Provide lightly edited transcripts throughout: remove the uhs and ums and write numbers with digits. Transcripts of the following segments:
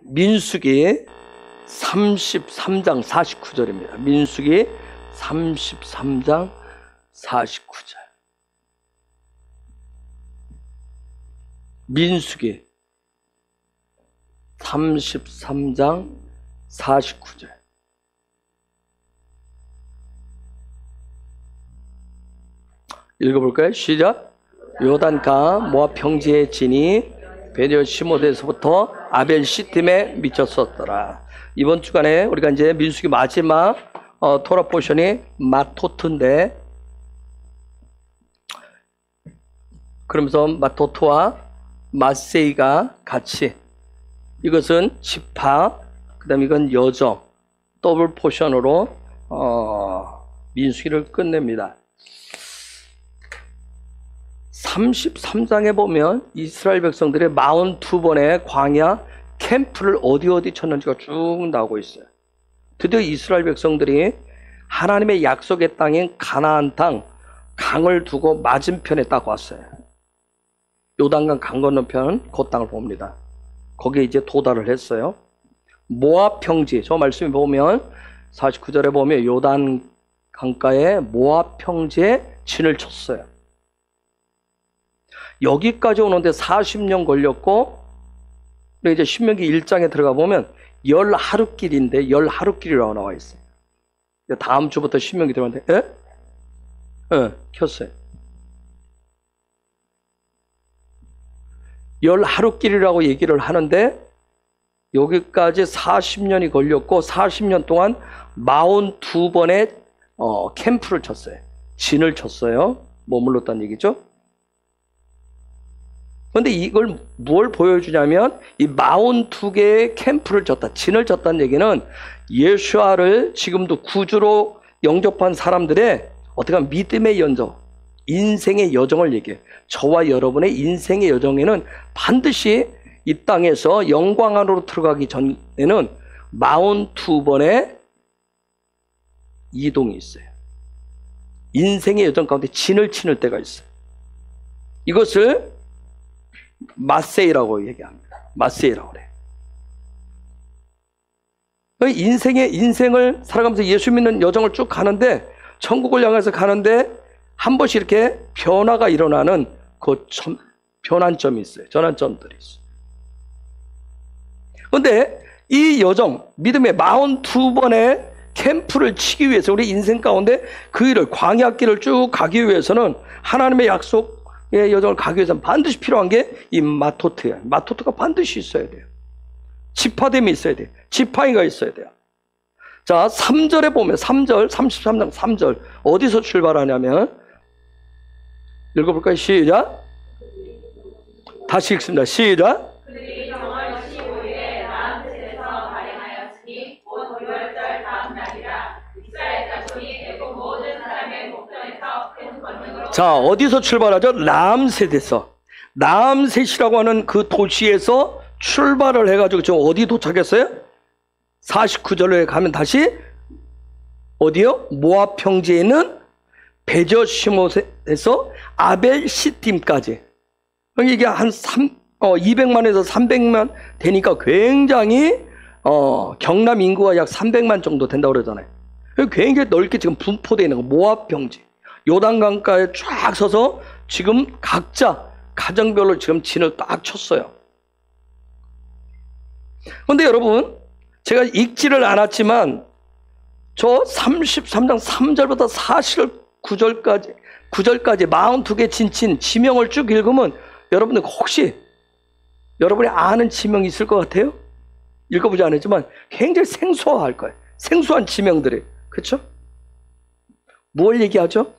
민수기 33장 49절입니다. 민수기 33장 49절. 민수기 33장 49절. 읽어볼까요? 시작. 요단강 모압 평지에 지니 베델 시모데에서부터 아벨 시팀에 미쳤었더라. 이번 주간에 우리가 이제 민수기 마지막 토라 포션이 마토트인데, 그러면서 마토트와 마세이가 같이, 이것은 지파, 그 다음에 이건 여정, 더블 포션으로 민수기를 끝냅니다. 33장에 보면 이스라엘 백성들의 42번의 광야 캠프를 어디 쳤는지가 쭉 나오고 있어요. 드디어 이스라엘 백성들이 하나님의 약속의 땅인 가나안 땅, 강을 두고 맞은편에 딱 왔어요. 요단강 강 건너편 그 땅을 봅니다. 거기에 이제 도달을 했어요. 모압 평지, 저 말씀에 보면 49절에 보면 요단 강가에 모압 평지에 진을 쳤어요. 여기까지 오는데 40년 걸렸고, 이제 신명기 1장에 들어가 보면 10하루길인데 10하루길이라고 나와 있어요. 다음 주부터 신명기 들어가는데, 켰어요. 10하루길이라고 얘기를 하는데, 여기까지 40년이 걸렸고, 40년 동안 42번의 캠프를 쳤어요. 진을 쳤어요. 머물렀다는 얘기죠. 그런데 이걸 뭘 보여주냐면, 이 42개의 캠프를 쳤다, 진을 쳤다는 얘기는 예수아를 지금도 구주로 영접한 사람들의 어떻게 보면 믿음의 연정, 인생의 여정을 얘기해요. 저와 여러분의 인생의 여정에는 반드시 이 땅에서 영광 안으로 들어가기 전에는 42번의 이동이 있어요. 인생의 여정 가운데 진을 치는 때가 있어요. 이것을 마세이라고 얘기합니다. 마세이라고 그래요. 인생을 살아가면서 예수 믿는 여정을 쭉 가는데, 천국을 향해서 가는데 한 번씩 이렇게 변화가 일어나는 그 변환점이 있어요. 전환점들이 있어요. 그런데 이 여정, 믿음의 42번의 캠프를 치기 위해서, 우리 인생 가운데 그 일을, 광야길을 쭉 가기 위해서는, 하나님의 약속의 여정을 가기 위해서는 반드시 필요한 게 이 마토트예요. 마토트가 반드시 있어야 돼요. 지파됨이 있어야 돼요. 지파이가 있어야 돼요. 자, 3절에 보면, 3절, 33장 3절, 어디서 출발하냐면, 읽어볼까요? 시작. 다시 읽습니다. 시작. 그들이 정월 15일에 라암셋에서 발행하였으니 곧 6월절 다음 날이라. 이스라엘 자손이 애굽 모든 사람의 목전에서 큰 권능으로. 자, 어디서 출발하죠? 라암셋에서. 라암셋이라고 하는 그 도시에서 출발을 해가지고 지금 어디 도착했어요? 49절에 가면 다시 어디요? 모압 평지에 있는 베저시못에서 아벨 시팀까지. 이게 한 200만에서 300만 되니까 굉장히 경남 인구가 약 300만 정도 된다고 그러잖아요. 굉장히 넓게 지금 분포되어 있는 거, 모압 평지. 요단강가에 쫙 서서 지금 각자 가정별로 지금 진을 딱 쳤어요. 그런데 여러분, 제가 읽지를 않았지만 저 33장 3절부터 49절까지 42개 진친 지명을 쭉 읽으면 여러분들 혹시 여러분이 아는 지명이 있을 것 같아요? 읽어보지 않았지만 굉장히 생소할 거예요. 생소한 지명들이. 그렇죠? 뭘 얘기하죠?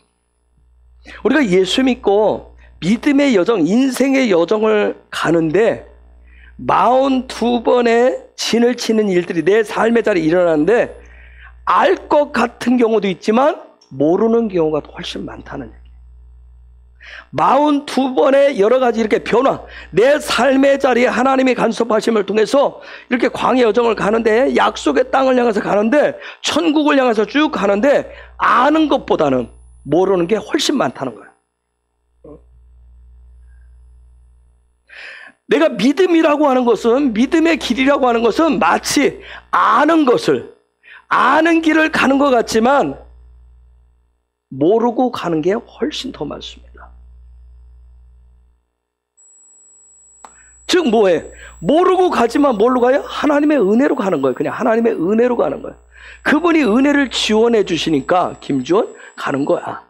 우리가 예수 믿고 믿음의 여정, 인생의 여정을 가는데 42번의 진을 치는 일들이 내 삶의 자리에 일어나는데, 알 것 같은 경우도 있지만 모르는 경우가 훨씬 많다는 얘기예요. 42번의 여러 가지 이렇게 변화, 내 삶의 자리에 하나님의 간섭하심을 통해서 이렇게 광야 여정을 가는데, 약속의 땅을 향해서 가는데, 천국을 향해서 쭉 가는데, 아는 것보다는 모르는 게 훨씬 많다는 거예요. 내가 믿음이라고 하는 것은, 믿음의 길이라고 하는 것은 마치 아는 길을 가는 것 같지만 모르고 가는 게 훨씬 더 많습니다. 즉 뭐해? 모르고 가지만 뭘로 가요? 하나님의 은혜로 가는 거예요. 그냥 하나님의 은혜로 가는 거예요. 그분이 은혜를 지원해 주시니까 김주원 가는 거야.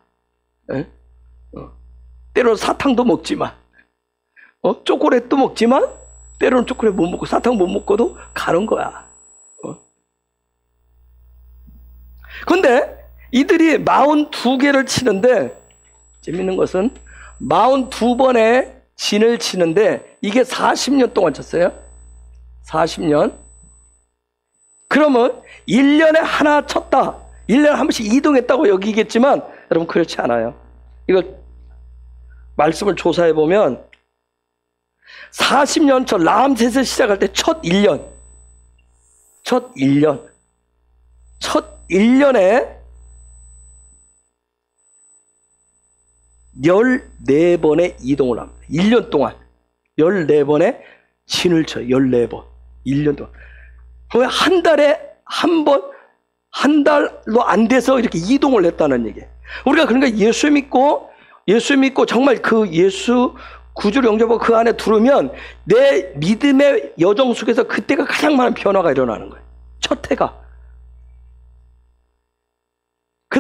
때로는 사탕도 먹지만, 초콜릿도 먹지만, 때로는 초콜릿 못 먹고 사탕 못 먹고도 가는 거야. 근데 이들이 42개를 치는데, 재밌는 것은 42번의 진을 치는데 이게 40년 동안 쳤어요. 40년. 그러면 1년에 하나 쳤다, 1년에 한 번씩 이동했다고 여기겠지만 여러분 그렇지 않아요. 이거 말씀을 조사해 보면 40년 전 라암셋을 시작할 때 첫 1년에 14번의 이동을 합니다. 1년 동안 14번의 진을 쳐요. 14번. 1년 동안. 그러면 한 달에 한 번, 한 달로 안 돼서 이렇게 이동을 했다는 얘기예요. 우리가 그러니까 예수 믿고 정말 그 예수 구주를 영접하고 그 안에 들으면 내 믿음의 여정 속에서 그때가 가장 많은 변화가 일어나는 거예요. 첫 해가. 그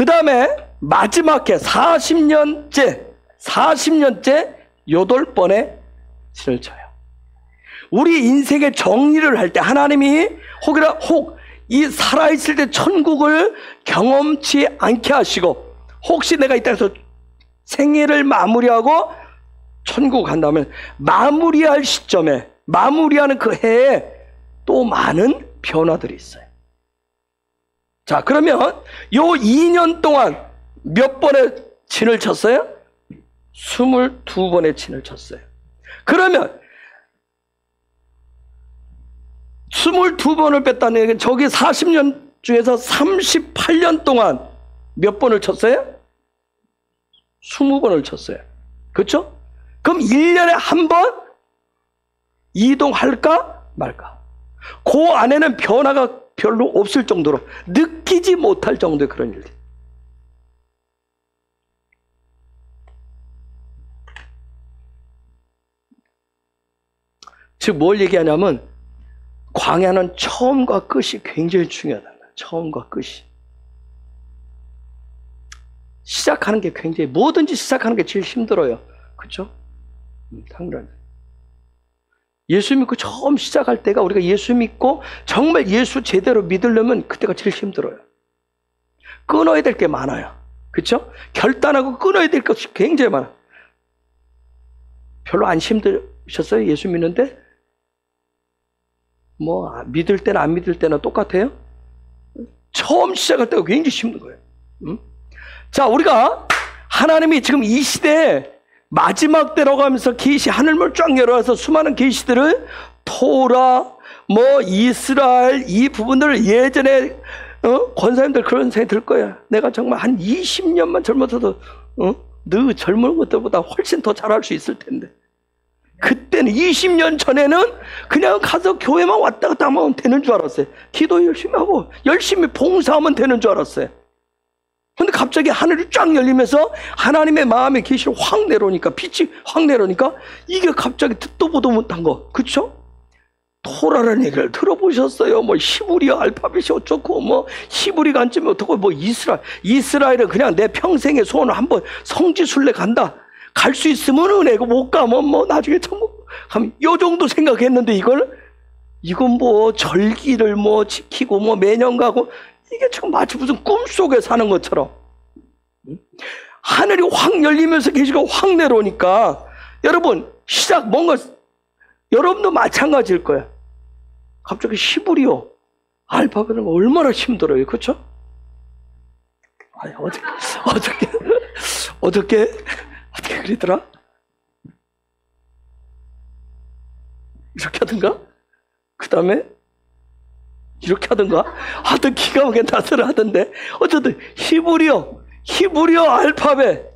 다음에 마지막 해 40년째 8번의 진을 쳐요. 우리 인생의 정리를 할 때 하나님이 혹 이 살아있을 때 천국을 경험치 않게 하시고, 혹시 내가 이 땅에서 생애를 마무리하고 천국 간다면 마무리할 시점에, 마무리하는 그 해에 또 많은 변화들이 있어요. 자, 그러면 요 2년 동안 몇 번의 진을 쳤어요? 22번의 진을 쳤어요. 그러면 22번을 뺐다는 얘기는 저기 40년 중에서 38년 동안 몇 번을 쳤어요? 20번을 쳤어요. 그렇죠? 그럼 1년에 한 번 이동할까 말까? 그 안에는 변화가 별로 없을 정도로, 느끼지 못할 정도의 그런 일들. 즉 뭘 얘기하냐면 광야는 처음과 끝이 굉장히 중요하다. 처음과 끝이. 시작하는 게 굉장히, 뭐든지 시작하는 게 제일 힘들어요. 그렇죠? 당연히. 예수 믿고 처음 시작할 때가, 우리가 예수 믿고 정말 예수 제대로 믿으려면 그때가 제일 힘들어요. 끊어야 될 게 많아요. 그렇죠? 결단하고 끊어야 될 것이 굉장히 많아요. 별로 안 힘드셨어요? 예수 믿는데? 뭐 믿을 때나 안 믿을 때나 똑같아요? 처음 시작할 때가 굉장히 힘든 거예요. 자, 우리가 하나님이 지금 이 시대에 마지막 때로 가면서 계시, 하늘문을 쫙 열어서 수많은 계시들을, 토라, 뭐 이스라엘, 이 부분들을 예전에 권사님들 그런 생각이 들 거야. 내가 정말 한 20년만 젊었어도 너 젊은 것들보다 훨씬 더 잘할 수 있을 텐데, 그때는 20년 전에는 그냥 가서 교회만 왔다 갔다 하면 되는 줄 알았어요. 기도 열심히 하고 열심히 봉사하면 되는 줄 알았어요. 근데 갑자기 하늘이 쫙 열리면서 하나님의 마음의 계시를 확 내려오니까, 빛이 확 내려오니까 이게 갑자기 듣도 보도 못한 거. 그쵸? 토라라는 얘기를 들어보셨어요? 뭐 히브리어 알파벳이 어쩌고, 뭐 히브리가 안 쯤면 어떻고, 뭐 이스라엘은 그냥 내 평생의 소원을 한번 성지순례 간다. 갈 수 있으면 은혜고 못 가면 뭐 나중에 천국 가면, 요 정도 생각했는데 이건 뭐 절기를 뭐 지키고 뭐 매년 가고, 이게 지금 마치 무슨 꿈속에 사는 것처럼. 하늘이 확 열리면서 계시가 확 내려오니까 여러분 뭔가 여러분도 마찬가지일 거야. 갑자기 히브리어 알파벳은 얼마나 힘들어요. 그렇죠? 아니, 어떻게 그러더라? 이렇게 하던가? 그 다음에 이렇게 하던가? 하여튼 기가 막히게 나서를 하던데, 어쨌든 히브리어 알파벳.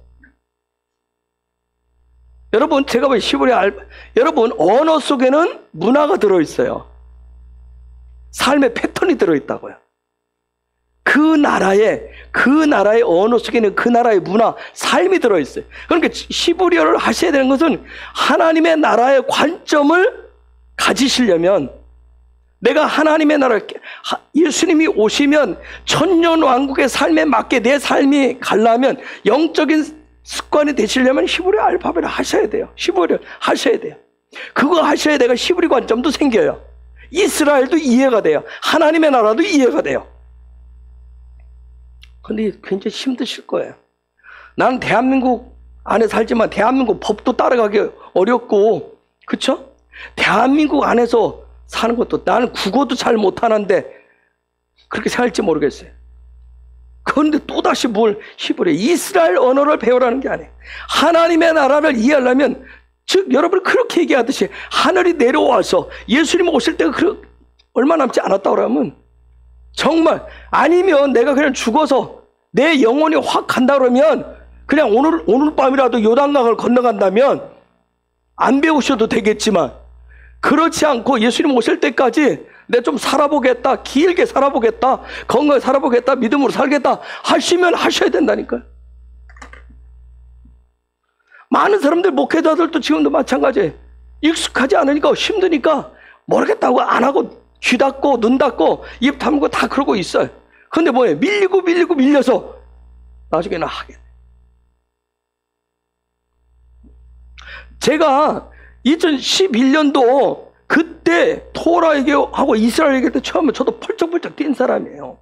여러분, 제가 왜 여러분, 언어 속에는 문화가 들어있어요. 삶의 패턴이 들어있다고요. 그 나라의 언어 속에는 그 나라의 문화, 삶이 들어있어요. 그러니까 히브리어를 하셔야 되는 것은 하나님의 나라의 관점을 가지시려면, 내가 하나님의 나라, 예수님이 오시면 천년왕국의 삶에 맞게 내 삶이 가려면, 영적인 습관이 되시려면 히브리 알파벳을 하셔야 돼요. 히브리를 하셔야 돼요. 그거 하셔야 내가 히브리 관점도 생겨요. 이스라엘도 이해가 돼요. 하나님의 나라도 이해가 돼요. 근데 굉장히 힘드실 거예요. 나는 대한민국 안에 살지만 대한민국 법도 따라가기 어렵고, 그쵸? 대한민국 안에서 사는 것도, 나는 국어도 잘 못하는데 그렇게 살지 모르겠어요. 그런데 또다시 뭘 히브리, 이스라엘 언어를 배우라는 게 아니에요. 하나님의 나라를 이해하려면, 즉 여러분이 그렇게 얘기하듯이 하늘이 내려와서 예수님 오실 때가 얼마 남지 않았다고 그러면, 정말, 아니면 내가 그냥 죽어서 내 영혼이 확 간다 그러면 그냥 오늘 밤이라도 요단강을 건너간다면 안 배우셔도 되겠지만, 그렇지 않고 예수님 오실 때까지 내가 좀 살아보겠다, 길게 살아보겠다, 건강하게 살아보겠다, 믿음으로 살겠다 하시면 하셔야 된다니까요. 많은 사람들, 목회자들도 지금도 마찬가지예요. 익숙하지 않으니까, 힘드니까 모르겠다고 안 하고 귀 닫고 눈 닫고 입 다물고 다 그러고 있어요. 근데 뭐예요? 밀려서 나중에는 하게 돼요. 제가 2011년도 그때 토라 얘기하고 이스라엘 얘기할 때 처음에 저도 펄쩍펄쩍 뛴 사람이에요.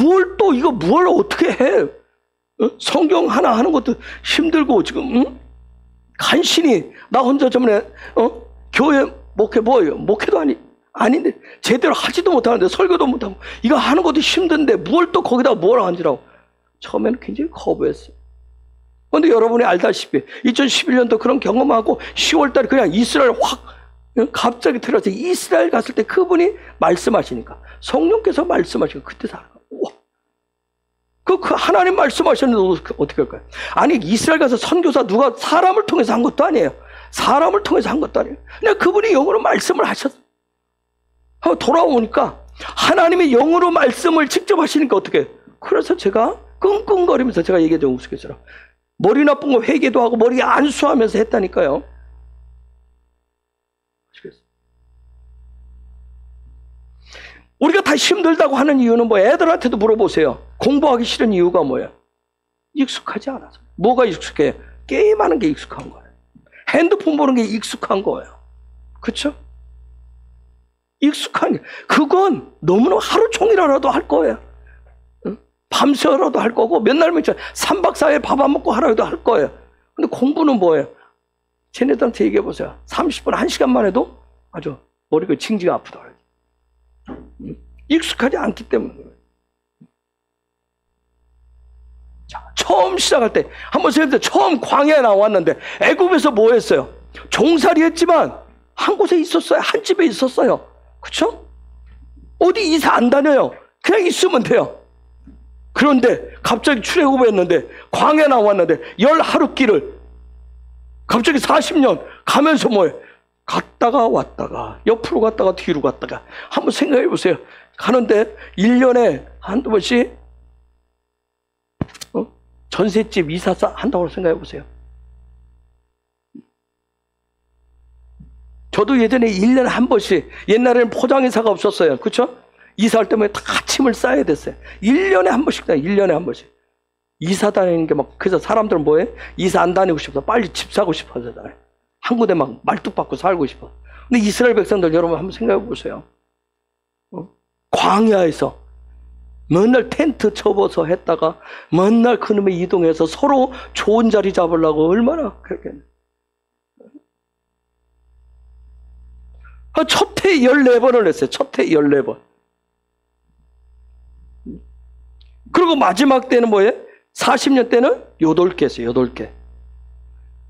뭘 어떻게 해? 성경 하나 하는 것도 힘들고, 지금, 간신히, 나 혼자 저번에, 교회 목회 뭐예요? 목회도 아닌데, 제대로 하지도 못하는데, 설교도 못하고, 이거 하는 것도 힘든데, 뭘 또 거기다 뭘 앉으라고. 처음에는 굉장히 거부했어요. 그런데 여러분이 알다시피, 2011년도 그런 경험하고, 10월달에 그냥 이스라엘 갑자기 들어서 이스라엘 갔을 때 그분이 말씀하시니까, 성령께서 말씀하시니까, 그때 살아가. 그 하나님 말씀하셨는데 어떻게 할까요? 아니, 이스라엘 가서 선교사 누가 사람을 통해서 한 것도 아니에요. 사람을 통해서 한 것도 아니에요. 그냥 그분이 영으로 말씀을 하셨어요. 돌아오니까 하나님의 영으로 말씀을 직접 하시니까 어떻게 해요? 그래서 제가 끙끙거리면서, 제가 얘기했죠, 우스갯소리로. 머리 나쁜 거 회개도 하고 머리 안수하면서 했다니까요. 우리가 다 힘들다고 하는 이유는 뭐예요? 애들한테도 물어보세요. 공부하기 싫은 이유가 뭐예요? 익숙하지 않아서. 뭐가 익숙해요? 게임하는 게 익숙한 거예요. 핸드폰 보는 게 익숙한 거예요. 그렇죠? 익숙한 게, 그건 너무나 하루 종일이라도 할 거예요. 밤새라도 할 거고, 맨날 3박 4일 밥 안 먹고 하라도 할 거예요. 근데 공부는 뭐예요? 쟤네들한테 얘기해 보세요. 30분, 1시간만 해도 아주 머리가 징징 아프다. 익숙하지 않기 때문에. 자, 처음 시작할 때 한번 생각해보세요. 처음 광야에 나왔는데 애굽에서 뭐 했어요? 종살이 했지만 한 곳에 있었어요. 한 집에 있었어요. 그쵸? 어디 이사 안 다녀요. 그냥 있으면 돼요. 그런데 갑자기 출애굽했는데, 광야에 나왔는데 10하루길을 갑자기 40년 가면서 뭐예요? 갔다가 왔다가, 옆으로 갔다가 뒤로 갔다가. 한번 생각해 보세요. 가는데 1년에 한두 번씩 전셋집 이사 한다고 생각해 보세요. 저도 예전에 1년에 한 번씩, 옛날에는 포장이사가 없었어요. 그렇죠? 이사할 때문에 다 짐을 싸야 됐어요. 1년에 한 번씩, 1년에 한 번씩. 이사 다니는 게 막, 그래서 사람들은 뭐해? 이사 안 다니고 싶어서 빨리 집 사고 싶어서 다녀요. 한 군데 막 말뚝 박고 살고 싶어. 근데 이스라엘 백성들, 여러분 한번 생각해 보세요. 광야에서 맨날 텐트 쳐봐서 했다가 맨날 그놈의 이동해서 서로 좋은 자리 잡으려고 얼마나 그랬겠네. 첫 해 14번을 했어요. 첫 해 14번. 그리고 마지막 때는 뭐예요? 40년 때는 8개 했어요. 8개.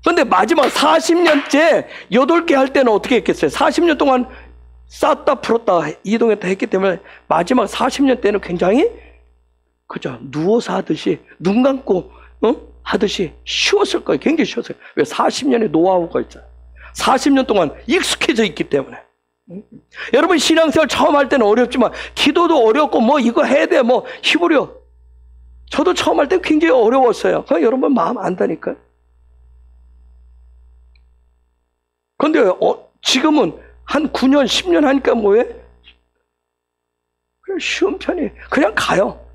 근데 마지막 40년째 8개 할 때는 어떻게 했겠어요? 40년 동안 쌓다 풀었다 이동했다 했기 때문에 마지막 40년 때는 굉장히, 그죠? 누워서 하듯이 눈 감고 하듯이 쉬웠을 거예요. 굉장히 쉬웠어요. 왜? 40년의 노하우가 있잖아요. 40년 동안 익숙해져 있기 때문에. 여러분 신앙생활 처음 할 때는 어렵지만 기도도 어렵고 뭐 이거 해야 돼 뭐 히브리어 저도 처음 할 때 굉장히 어려웠어요. 그냥 여러분 마음 안다니까요. 그런데 지금은 한 9년 10년 하니까 뭐해? 그냥 쉬운 편이에요. 그냥 가요.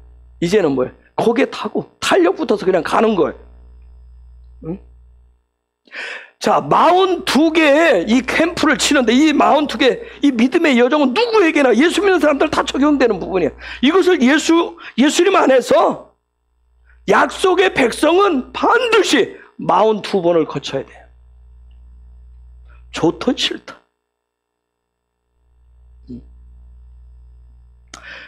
이제는 뭐예요? 거기에 타고 탄력 붙어서 그냥 가는 거예요. 응? 자, 42개의 이 캠프를 치는데 이 42개 이 믿음의 여정은 누구에게나 예수 믿는 사람들 다 적용되는 부분이에요. 이것을 예수님 안에서 약속의 백성은 반드시 42번을 거쳐야 돼요. 좋든 싫든.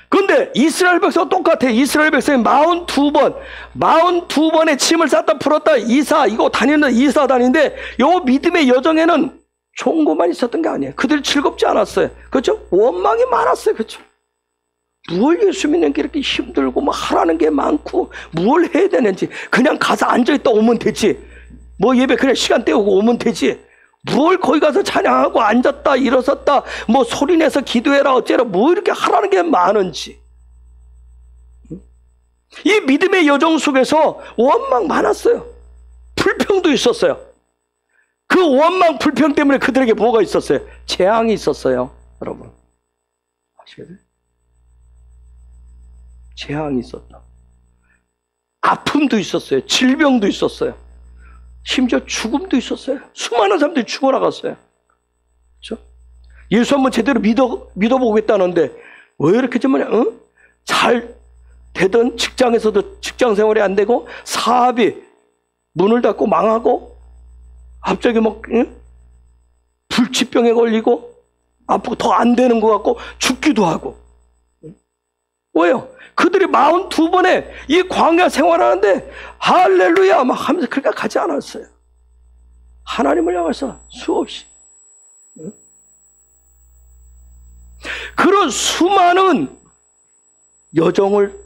그런데 이스라엘 백성은 똑같아. 이스라엘 백성이 42번의 짐을 쌌다 풀었다 이사 이거 다니는 이사 다니는데 요 믿음의 여정에는 좋은 것만 있었던 게 아니에요. 그들이 즐겁지 않았어요. 그렇죠? 원망이 많았어요. 그렇죠? 뭘 예수 믿는 게 이렇게 힘들고 뭐 하라는 게 많고 뭘 해야 되는지 그냥 가서 앉아있다 오면 되지. 뭐 예배 그냥 시간 때우고 오면 되지. 뭘 거기 가서 찬양하고 앉았다 일어섰다 뭐 소리내서 기도해라 어째라 뭐 이렇게 하라는 게 많은지. 이 믿음의 여정 속에서 원망 많았어요. 불평도 있었어요. 그 원망 불평 때문에 그들에게 뭐가 있었어요? 재앙이 있었어요. 여러분 아시겠어요? 재앙이 있었다. 아픔도 있었어요. 질병도 있었어요. 심지어 죽음도 있었어요. 수많은 사람들이 죽어나갔어요. 그렇죠? 예수 한번 제대로 믿어보겠다는데 왜 이렇게 좀 잘 되던 직장에서도 직장 생활이 안 되고 사업이 문을 닫고 망하고 갑자기 막 불치병에 걸리고 아프고 더 안 되는 것 같고 죽기도 하고. 왜요? 그들이 42번에 이 광야 생활하는데 할렐루야 막 하면서 그렇게 가지 않았어요. 하나님을 향해서 수없이. 그런 수많은 여정을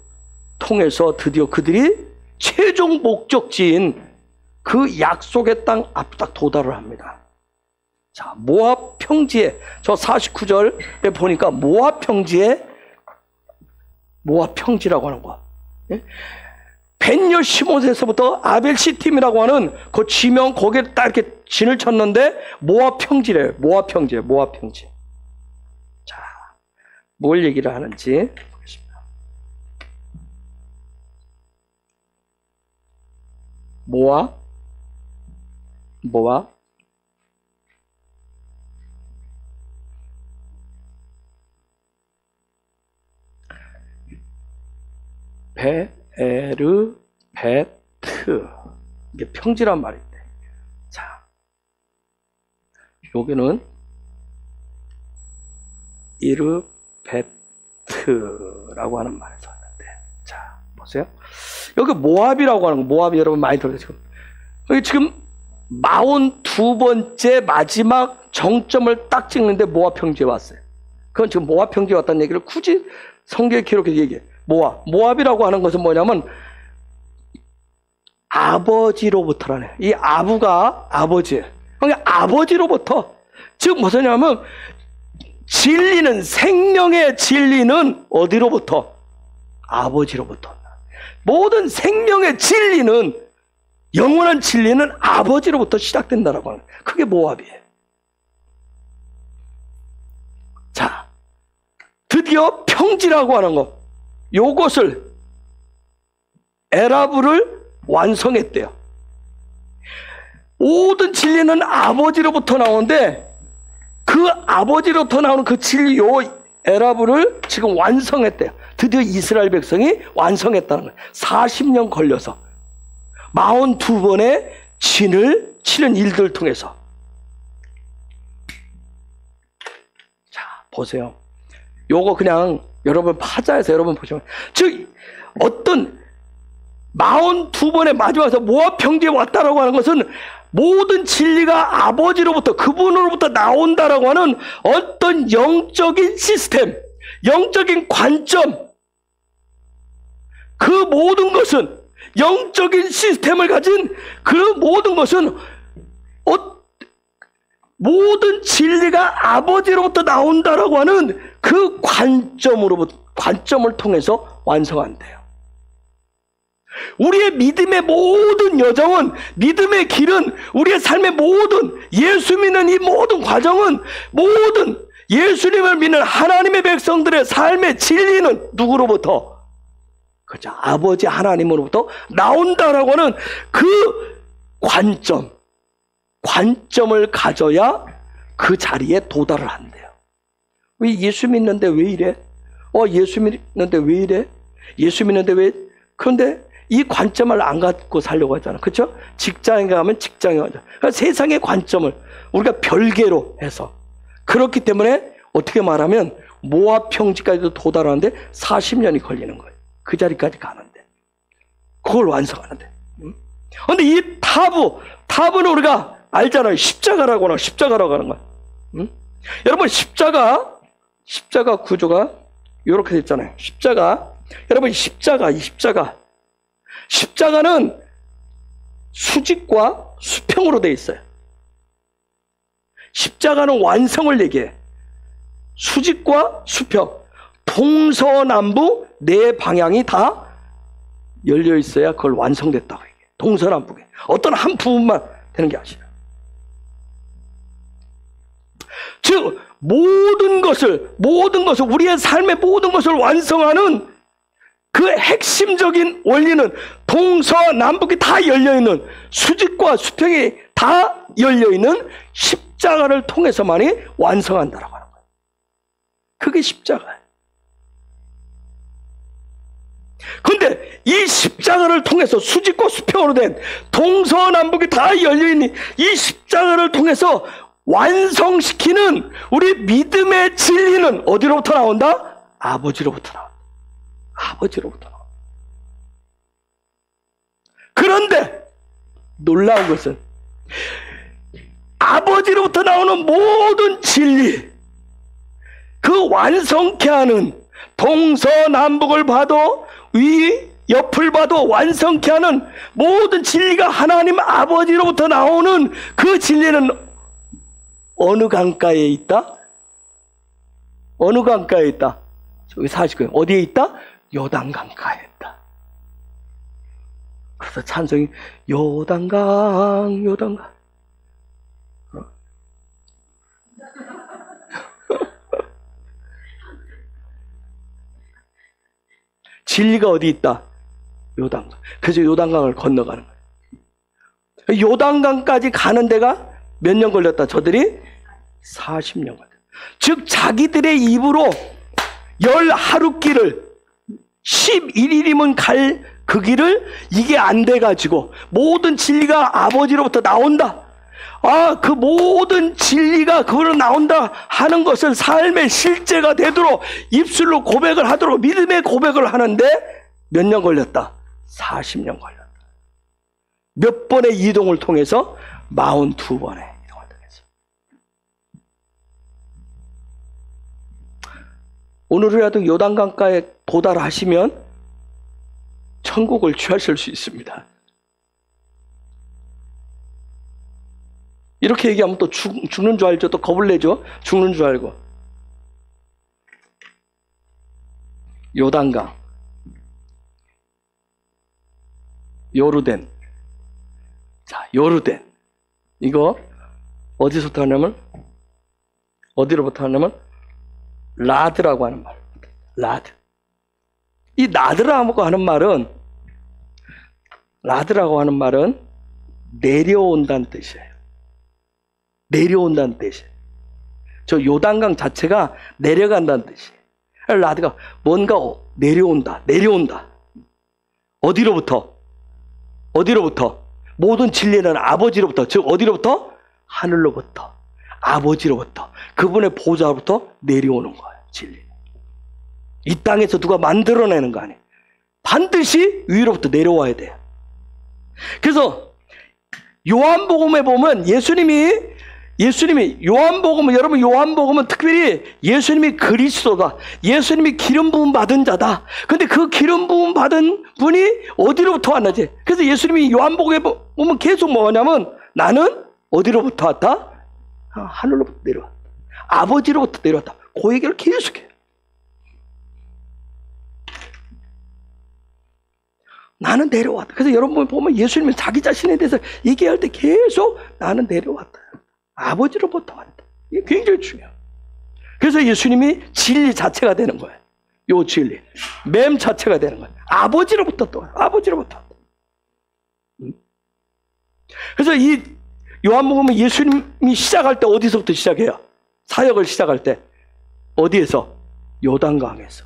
통해서 드디어 그들이 최종 목적지인 그 약속의 땅 앞에 딱 도달을 합니다. 자, 모압 평지에 저 49절에 보니까 모압 평지라고 하는 거야. 벤여 시몬에서부터 아벨 시팀이라고 하는 그 지명 거기에 딱 이렇게 진을 쳤는데 모압 평지래요. 모압 평지. 자, 뭘 얘기를 하는지 보겠습니다. 모압 베에르 베트 이게 평지란 말인데 자 여기는 이르 베트라고 하는 말에서 왔는데 자 보세요. 여기 모압이라고 하는 거 모압이 여러분 많이 들었죠. 여기 지금 42번째 마지막 정점을 딱 찍는데 모압 평지에 왔어요. 그건 지금 모압 평지에 왔다는 얘기를 굳이 성경에 기록해서 얘기해. 모압이라고 하는 것은 뭐냐면 아버지로부터라네. 이 아부가 아버지예요. 그러니까 아버지로부터 즉 무엇이냐면 진리는 생명의 진리는 어디로부터? 아버지로부터. 모든 생명의 진리는 영원한 진리는 아버지로부터 시작된다라고 하는 그게 모압이에요. 자, 드디어 평지라고 하는 것 요것을 에라브를 완성했대요. 모든 진리는 아버지로부터 나오는데 그 아버지로부터 나오는 그 진리 요 에라브를 지금 완성했대요. 드디어 이스라엘 백성이 완성했다는 거예요. 40년 걸려서 42번의 진을 치는 일들을 통해서. 자, 보세요. 요거 그냥 여러분 파자에서 여러분 보시면 즉 어떤 42번의 마지막에서 모압 평지에 왔다라고 하는 것은 모든 진리가 아버지로부터 그분으로부터 나온다라고 하는 어떤 영적인 시스템, 영적인 관점 그 모든 것은 영적인 시스템을 가진 그 모든 것은 모든 진리가 아버지로부터 나온다라고 하는 그 관점을 통해서 완성한대요. 우리의 믿음의 모든 여정은, 믿음의 길은, 우리의 삶의 모든, 예수 믿는 이 모든 과정은, 모든 예수님을 믿는 하나님의 백성들의 삶의 진리는 누구로부터? 그죠? 아버지 하나님으로부터 나온다라고 하는 그 관점을 가져야 그 자리에 도달을 한대요. 왜 예수 믿는데 왜 이래? 예수 믿는데 왜 이래? 예수 믿는데 왜? 그런데 이 관점을 안 갖고 살려고 하잖아. 그렇죠? 직장에 가면 직장에 가자. 그러니까 세상의 관점을 우리가 별개로 해서, 그렇기 때문에 어떻게 말하면 모압 평지까지도 도달하는데 40년이 걸리는 거예요. 그 자리까지 가는데, 그걸 완성하는데. 그런데 이 타부는 우리가 알잖아요. 십자가라고 하는 거야. 여러분, 십자가 구조가 이렇게 됐잖아요. 여러분, 십자가는 수직과 수평으로 되어 있어요. 십자가는 완성을 얘기해. 수직과 수평, 동서남북 네 방향이 다 열려 있어야 그걸 완성됐다고 얘기해. 동서남북에 어떤 한 부분만 되는 게 아니라, 즉 모든 것을 우리의 삶의 모든 것을 완성하는 그 핵심적인 원리는 동서남북이 다 열려있는, 수직과 수평이 다 열려있는 십자가를 통해서만이 완성한다라고 하는 거예요. 그게 십자가예요. 그런데 이 십자가를 통해서, 수직과 수평으로 된 동서남북이 다 열려있는 이 십자가를 통해서 완성시키는 우리 믿음의 진리는 어디로부터 나온다? 아버지로부터 나온다. 그런데 놀라운 것은 아버지로부터 나오는 모든 진리, 그 완성케 하는, 동서남북을 봐도 위 옆을 봐도 완성케 하는 모든 진리가 하나님 아버지로부터 나오는 그 진리는 어느 강가에 있다? 어느 강가에 있다? 저기 49년 어디에 있다? 요단강가에 있다. 그래서 찬송이 요단강 진리가 어디 있다? 요단강. 그래서 요단강을 건너가는 거예요. 요단강까지 가는 데가 몇 년 걸렸다? 저들이 40년 걸렸다. 즉 자기들의 입으로 10하루길을 11일이면 갈 그 길을 이게 안 돼가지고 모든 진리가 아버지로부터 나온다. 그 모든 진리가 그걸로 나온다 하는 것을 삶의 실제가 되도록 입술로 고백을 하도록 믿음의 고백을 하는데 몇 년 걸렸다? 40년 걸렸다. 몇 번의 이동을 통해서? 42번의 이동을 통해서. 오늘이라도 요단강가에 도달하시면 천국을 취하실 수 있습니다. 이렇게 얘기하면 또 죽는 줄 알죠? 또 겁을 내죠? 죽는 줄 알고. 요단강, 요르덴. 자, 요르덴. 이거 어디서부터 하냐면, 라드라고 하는 말. 라드. 이 라드라고 하는 말은 내려온다는 뜻이에요. 내려온다는 뜻이에요. 저 요단강 자체가 내려간다는 뜻이에요. 라드가 뭔가 내려온다. 어디로부터? 모든 진리는 아버지로부터, 즉 어디로부터? 하늘로부터, 아버지로부터, 그분의 보좌로부터 내려오는 거예요. 진리. 이 땅에서 누가 만들어내는 거 아니에요. 반드시 위로부터 내려와야 돼요. 그래서 요한복음에 보면 예수님이 예수님이 요한복음은, 여러분 요한복음은 특별히 예수님이 그리스도다, 예수님이 기름 부음 받은 자다. 근데 그 기름 부음 받은 분이 어디로부터 왔는지, 그래서 예수님이 요한복음에 보면 계속 뭐냐면 나는 어디로부터 왔다? 하늘로부터 내려왔다, 아버지로부터 내려왔다. 그 얘기를 계속해요. 나는 내려왔다. 그래서 여러분 보면 예수님은 자기 자신에 대해서 얘기할 때 계속 나는 내려왔다, 아버지로부터 왔다. 이게 굉장히 중요해요. 그래서 예수님이 진리 자체가 되는 거예요. 요 진리, 맴 자체가 되는 거예요. 아버지로부터 또 와요. 아버지로부터. 그래서 이 요한복음은 예수님이 시작할 때 어디서부터 시작해요? 사역을 시작할 때 어디에서? 요단강에서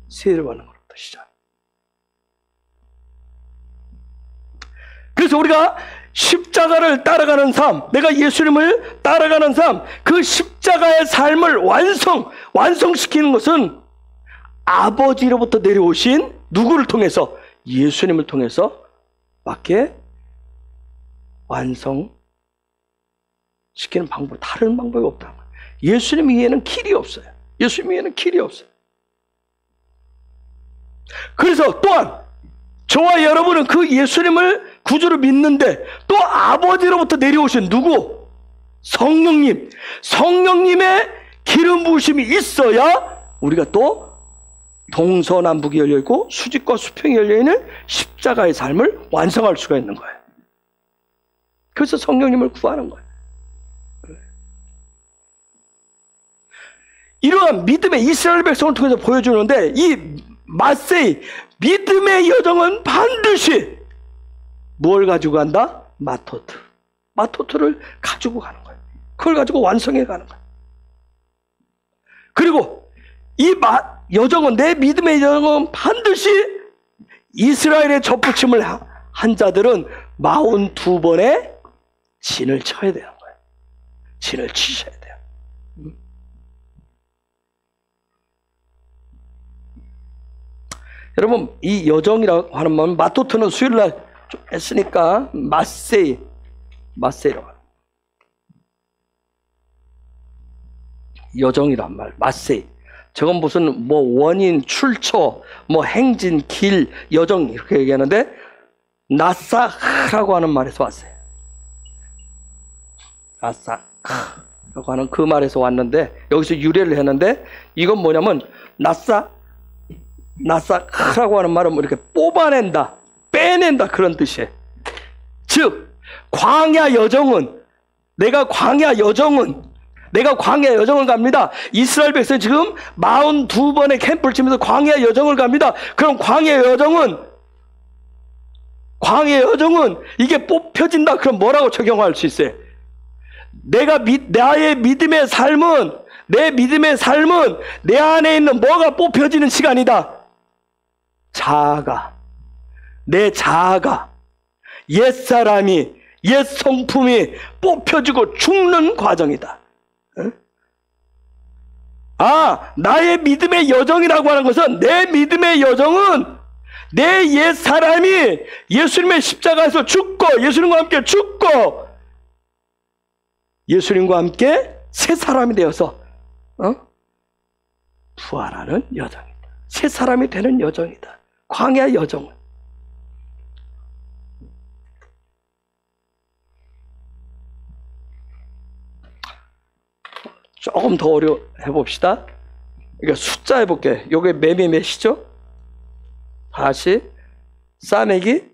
세례를 받는 것부터 시작. 그래서 우리가 십자가를 따라가는 삶, 내가 예수님을 따라가는 삶, 그 십자가의 삶을 완성시키는 것은 아버지로부터 내려오신 누구를 통해서? 예수님을 통해서 밖에 완성시키는 방법, 다른 방법이 없다는 거예요. 예수님 위에는 길이 없어요. 예수님 위에는 길이 없어요. 그래서 또한 저와 여러분은 그 예수님을 구주로 믿는데 또 아버지로부터 내려오신 누구? 성령님. 성령님의 기름 부으심이 있어야 우리가 또 동서남북이 열려있고 수직과 수평이 열려있는 십자가의 삶을 완성할 수가 있는 거예요. 그래서 성령님을 구하는 거예요. 이러한 믿음의 이스라엘 백성을 통해서 보여주는데, 이 마세이 믿음의 여정은 반드시 뭘 가지고 간다? 마토트. 마토트를 가지고 가는 거예요. 그걸 가지고 완성해 가는 거예요. 그리고 이 여정은, 내 믿음의 여정은 반드시 이스라엘의 접붙임을 한 자들은 42번의 진을 쳐야 되는 거예요. 진을 치셔야 돼요. 여러분, 이 여정이라고 하는 말, 마토트는 수요일날 좀 했으니까 마세이라고 합니다. 여정이란 말, 마세이. 저건 무슨 원인, 출처, 행진, 길, 여정 이렇게 얘기하는데 나사흐라고 하는 말에서 왔어요. 나사흐라고 하는 그 말에서 왔는데, 여기서 유래를 했는데, 이건 뭐냐면 나사흐라고 하는 말은 이렇게 뽑아낸다, 빼낸다, 그런 뜻이에요. 즉 광야 여정은, 내가 광야 여정을 갑니다. 이스라엘 백성이 지금 42번의 캠프를 치면서 광야 여정을 갑니다. 그럼 광야 여정은 이게 뽑혀진다. 그럼 뭐라고 적용할 수 있어요? 나의 믿음의 삶은, 내 믿음의 삶은 내 안에 있는 뭐가 뽑혀지는 시간이다. 내 자아가, 옛사람이, 옛 성품이 뽑혀지고 죽는 과정이다. 나의 믿음의 여정이라고 하는 것은, 내 믿음의 여정은 내 옛사람이 예수님의 십자가에서 죽고, 예수님과 함께 죽고, 예수님과 함께 새 사람이 되어서 부활하는 여정이다. 새 사람이 되는 여정이다. 광야 여정은. 조금 더 해봅시다. 그러니까 숫자 해볼게. 요게 맴이 몇이죠? 다시 싸매기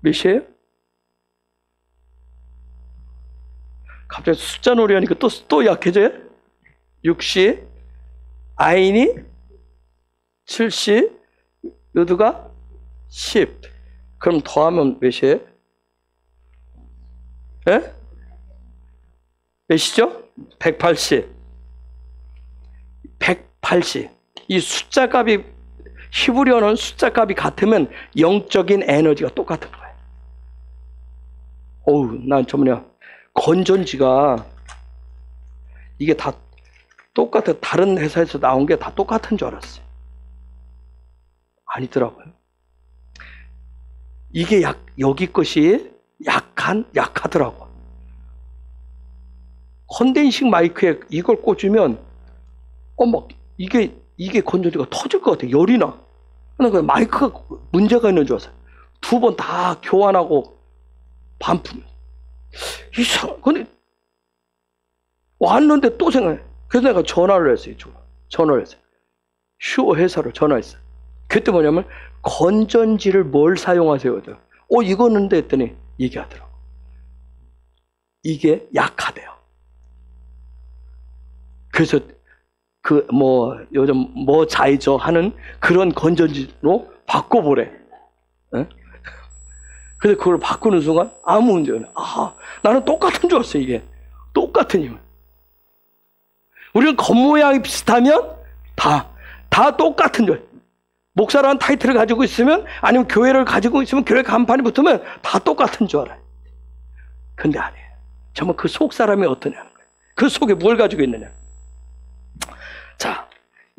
몇이에요? 갑자기 숫자 놀이 하니까 또 약해져요? 60, 아인이 70, 요드가 10. 그럼 더하면 몇이에요? 예? 몇이죠? 180. 180. 이 숫자 값이, 히브리어는 숫자 값이 같으면 영적인 에너지가 똑같은 거예요. 난 정말요. 건전지가 이게 다 똑같아. 다른 회사에서 나온 게 다 똑같은 줄 알았어요. 아니더라고요. 이게 여기 것이 약하더라고. 컨덴싱 마이크에 이걸 꽂으면 막 이게 건전지가 터질 것 같아. 열이 나. 그러니까 마이크가 문제가 있는 줄 알았어요. 2번 다 교환하고 반품. 근데 왔는데 또 생각해. 그래서 내가 전화를 했어요. 전화를 했어요. 슈어 회사로 전화했어요. 그때 뭐냐면 건전지를 뭘 사용하세요? 이거는데 했더니 얘기하더라고. 이게 약하대요. 그래서 요즘 자이저 하는 그런 건전지로 바꿔보래. 에? 그래서 그걸 바꾸는 순간 아무 문제 없네. 나는 똑같은 줄 알았어. 이게 똑같은 힘. 우리는 겉모양이 비슷하면 다 똑같은 줄 알아요. 목사라는 타이틀을 가지고 있으면, 아니면 교회를 가지고 있으면, 교회 간판이 붙으면 다 똑같은 줄 알아요. 근데 아니에요. 정말 그 속 사람이 어떠냐는 거예요. 그 속에 뭘 가지고 있느냐. 자,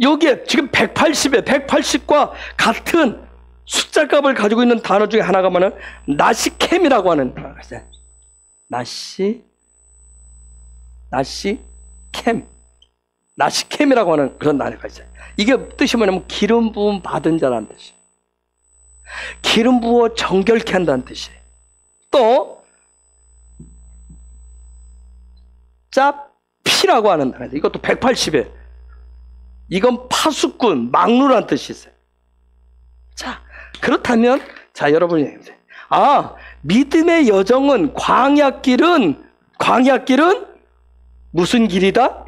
여기에 지금 180에 180과 같은 숫자 값을 가지고 있는 단어 중에 하나가 뭐냐면 나시캠이라고 하는 단어가 있어요. 나시캠이라고 하는 그런 단어가 있어요. 이게 뜻이 뭐냐면 기름 부음 받은 자라는 뜻이에요. 기름 부어 정결케 한다는 뜻이에요. 또 짭피라고 하는 단어예요. 이것도 180에 이건 파수꾼, 막루라는 뜻이 있어요. 자, 그렇다면 여러분이 믿음의 여정은 광야길은 무슨 길이다?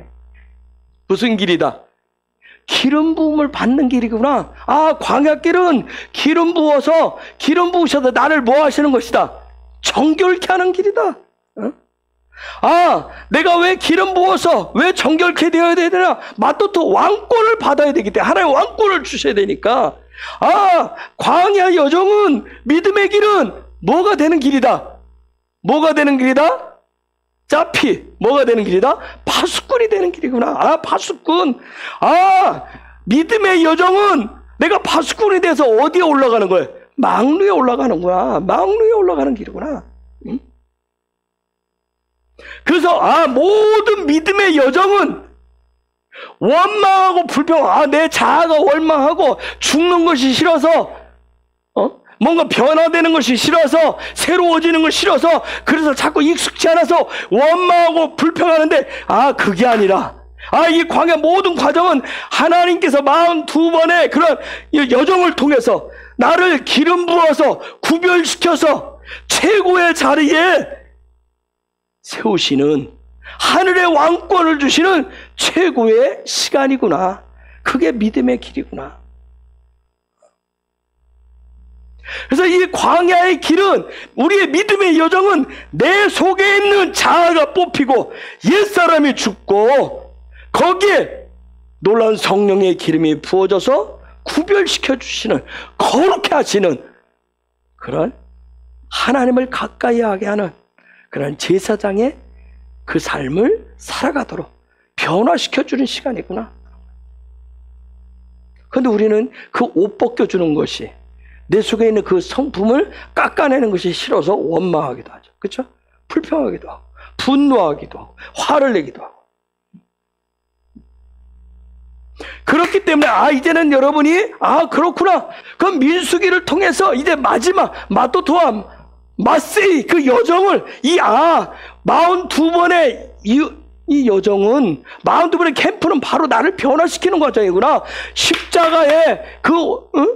무슨 길이다? 기름 부음을 받는 길이구나. 광야길은 기름 부으셔서 나를 뭐 하시는 것이다? 정결케 하는 길이다. 내가 왜 기름 부어서 왜 정결케 되어야 되나? 마토토 왕권을 받아야 되기 때문에 하나님 왕권을 주셔야 되니까. 광야 여정은 믿음의 길은 뭐가 되는 길이다? 뭐가 되는 길이다? 짜피. 뭐가 되는 길이다? 파수꾼이 되는 길이구나. 파수꾼. 믿음의 여정은 내가 파수꾼이 돼서 어디에 올라가는 거야? 망루에 올라가는구나. 망루에 올라가는 길이구나. 응? 그래서 모든 믿음의 여정은 원망하고 불평, 내 자아가 원망하고 죽는 것이 싫어서, 뭔가 변화되는 것이 싫어서, 새로워지는 것이 싫어서, 그래서 자꾸 익숙치 않아서 원망하고 불평하는데, 그게 아니라, 이 광야 모든 과정은 하나님께서 42번의 그런 여정을 통해서 나를 기름 부어서 구별시켜서 최고의 자리에 세우시는, 하늘의 왕권을 주시는 최고의 시간이구나. 그게 믿음의 길이구나. 그래서 이 광야의 길은, 우리의 믿음의 여정은 내 속에 있는 자아가 뽑히고 옛사람이 죽고 거기에 놀라운 성령의 기름이 부어져서 구별시켜 주시는, 거룩해 하시는 그런 하나님을 가까이 하게 하는 그런 제사장의 그 삶을 살아가도록 변화시켜 주는 시간이구나. 그런데 우리는 그 옷 벗겨주는 것이, 내 속에 있는 그 성품을 깎아내는 것이 싫어서 원망하기도 하죠. 그렇죠? 불평하기도 하고 분노하기도 하고 화를 내기도 하고. 그렇기 때문에 이제는 여러분이 그렇구나. 그럼 민수기를 통해서 이제 마지막 마토토와 마세이 그 여정을, 42번의 이 여정은, 42번의 캠프는 바로 나를 변화시키는 과정이구나. 십자가의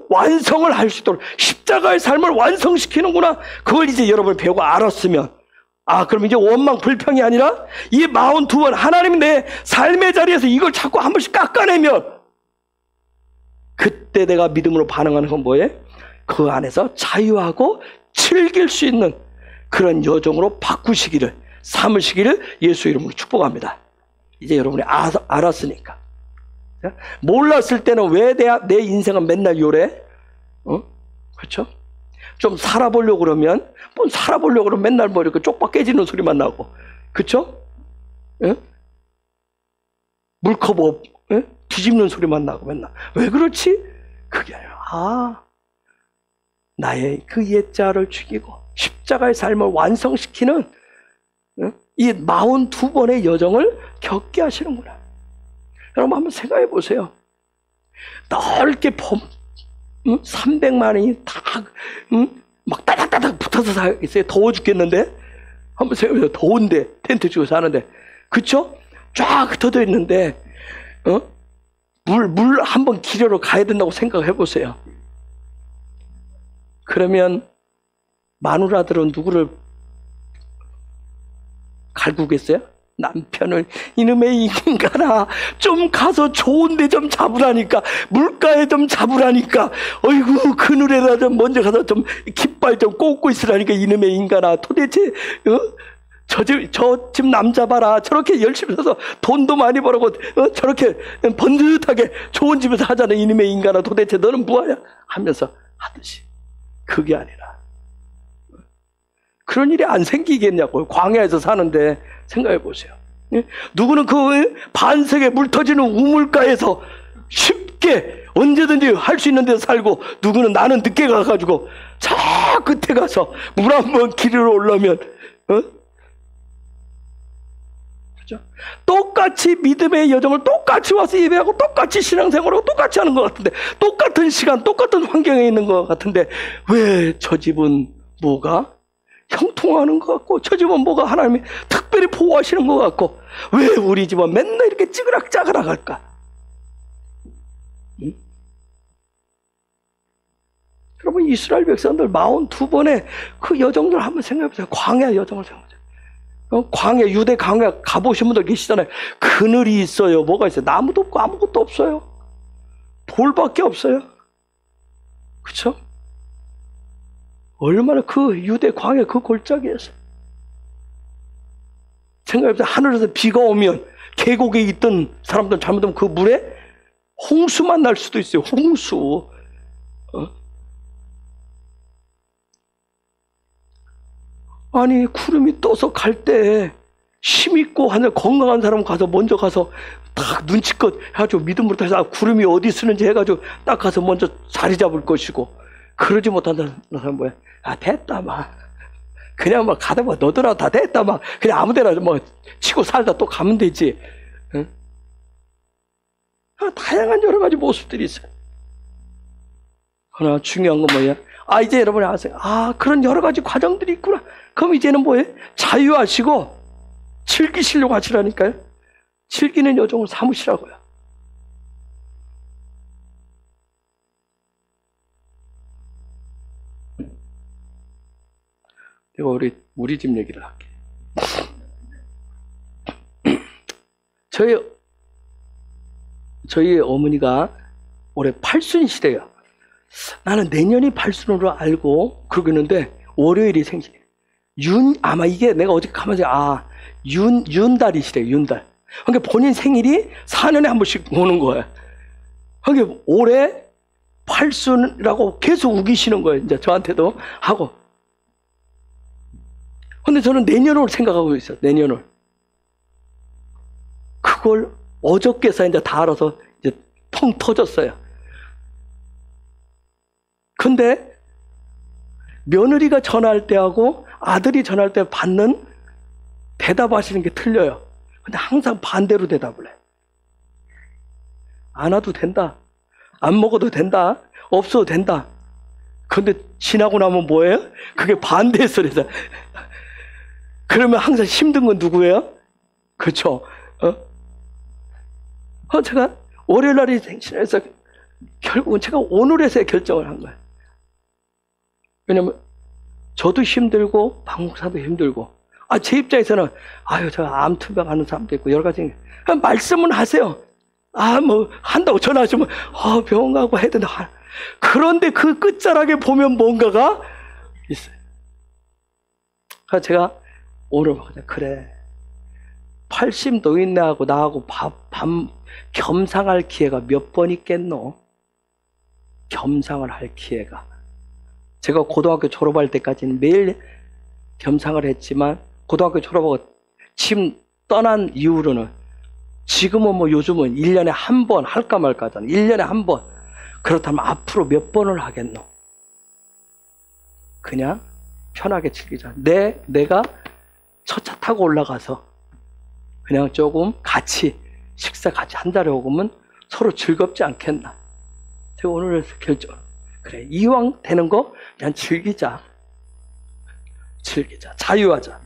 완성을 할 수 있도록 십자가의 삶을 완성시키는구나. 그걸 이제 여러분이 배우고 알았으면, 그럼 이제 원망 불평이 아니라 이 42번 하나님이 내 삶의 자리에서 이걸 자꾸 한 번씩 깎아내면, 그때 내가 믿음으로 반응하는 건 뭐예요? 그 안에서 자유하고 즐길 수 있는 그런 여정으로 바꾸시기를, 삼으시기를 예수 이름으로 축복합니다. 이제 여러분이 알았으니까. 몰랐을 때는 왜 내 인생은 맨날 요래? 그렇죠? 좀 살아보려고 그러면, 맨날 이렇게 쪽박 깨지는 소리만 나고, 그렇죠? 물컵 뒤집는 소리만 나고 맨날. 왜 그렇지? 그게 아니라 나의 그 옛자를 죽이고 십자가의 삶을 완성시키는 이 42번의 여정을 겪게 하시는구나. 여러분 한번 생각해 보세요. 넓게 300만원이 다 막 따닥따닥 붙어서 살겠어요. 더워 죽겠는데. 한번 생각해 보세요. 더운데 텐트 치고 사는데, 그쵸? 쫙 흩어져 있는데 물 한 번 기려러 가야 된다고 생각해 보세요. 그러면 마누라들은 누구를 갈구겠어요? 남편을. 이놈의 인간아, 좀 가서 좋은 데 좀 잡으라니까, 물가에 좀 잡으라니까, 어이구 그늘에다 좀 먼저 가서 좀 깃발 좀 꽂고 있으라니까, 이놈의 인간아. 도대체 저 집 남자 봐라, 저렇게 열심히 해서 돈도 많이 벌고 저렇게 번듯하게 좋은 집에서 하잖아. 이놈의 인간아, 도대체 너는 뭐하냐 하면서 하듯이. 그게 아니라 그런 일이 안 생기겠냐고요. 광야에서 사는데 생각해 보세요. 누구는 그 반석에 물 터지는 우물가에서 쉽게 언제든지 할 수 있는 데서 살고, 누구는 나는 늦게 가가지고 저 끝에 가서 물 한 번 기르러 올라오면 그죠? 똑같이 믿음의 여정을 똑같이 와서 예배하고 똑같이 신앙생활하고 똑같이 하는 것 같은데, 똑같은 시간 똑같은 환경에 있는 것 같은데, 왜 저 집은 뭐가 형통하는 것 같고, 저 집은 뭐가 하나님이 특별히 보호하시는 것 같고, 왜 우리 집은 맨날 이렇게 찌그락짜그락 할까? 여러분, 이스라엘 백성들 42번의 그 여정들 한번 생각해 보세요. 광야 여정을 생각해 보세요. 광야, 유대 광야 가보신 분들 계시잖아요. 그늘이 있어요. 뭐가 있어요? 나무도 없고 아무것도 없어요. 돌밖에 없어요. 그쵸? 얼마나 그 유대 광야 그 골짜기에서 생각해보세요. 하늘에서 비가 오면 계곡에 있던 사람들 잘못하면 그 물에 홍수만 날 수도 있어요. 홍수. 아니, 구름이 떠서 갈 때 힘있고 하늘 건강한 사람 가서 먼저 가서 딱 눈치껏 해가지고 믿음으로 해서 구름이 어디 쓰는지 해가지고 딱 가서 먼저 자리 잡을 것이고, 그러지 못한다는 사람 뭐야? 아, 됐다 막 그냥 막 가다 막 너더라도 다 됐다 막 그냥 아무데나 뭐 치고 살다 또 가면 되지. 응? 다양한 여러 가지 모습들이 있어요. 그러나 중요한 건 뭐예요? 이제 여러분이 아세요. 그런 여러 가지 과정들이 있구나. 그럼 이제는 뭐예요? 자유하시고 즐기시려고 하시라니까요. 즐기는 여정을 삼으시라고요. 내가 우리 집 얘기를 할게. 저희 어머니가 올해 팔순이시래요. 나는 내년이 팔순으로 알고 그러고 있는데, 월요일이 생신이에요. 아마 이게 내가 어제 가만히 윤달이시래요. 윤달. 그러니까 본인 생일이 4년에 한 번씩 오는 거예요. 그러니까 올해 팔순이라고 계속 우기시는 거예요. 이제 저한테도 하고. 근데 저는 내년을 생각하고 있어요. 내년을. 그걸 어저께서 이제 다 알아서 이제 통 터졌어요. 근데 며느리가 전화할 때하고 아들이 전화할 때 받는 대답하시는 게 틀려요. 근데 항상 반대로 대답을 해. 안 와도 된다. 안 먹어도 된다. 없어도 된다. 근데 지나고 나면 뭐예요? 그게 반대의 소리다. 그러면 항상 힘든 건 누구예요? 그렇죠? 제가 월요일 날이 생신해서 결국은 제가 오늘에서 결정을 한 거예요. 왜냐면 저도 힘들고 박목사도 힘들고, 제 입장에서는 제가 암투병 하는 사람도 있고 여러 가지 말씀은 하세요. 뭐 한다고 전화하시면 병원 가고 해야 된다. 그런데 그 끝자락에 보면 뭔가가 있어요. 그래서 제가 오늘 그래, 80 노인네하고 나하고 밤 겸상할 기회가 몇 번 있겠노? 겸상을 할 기회가. 제가 고등학교 졸업할 때까지는 매일 겸상을 했지만, 고등학교 졸업하고 지금 떠난 이후로는, 지금은 뭐 요즘은 1년에 한 번 할까 말까 하잖아. 1년에 한 번. 그렇다면 앞으로 몇 번을 하겠노? 그냥 편하게 즐기자. 내가 첫 차 타고 올라가서 그냥 조금 같이 식사 같이 한 자리에 오면 서로 즐겁지 않겠나. 제가 오늘 결정. 그래, 이왕 되는 거 그냥 즐기자. 자유하자.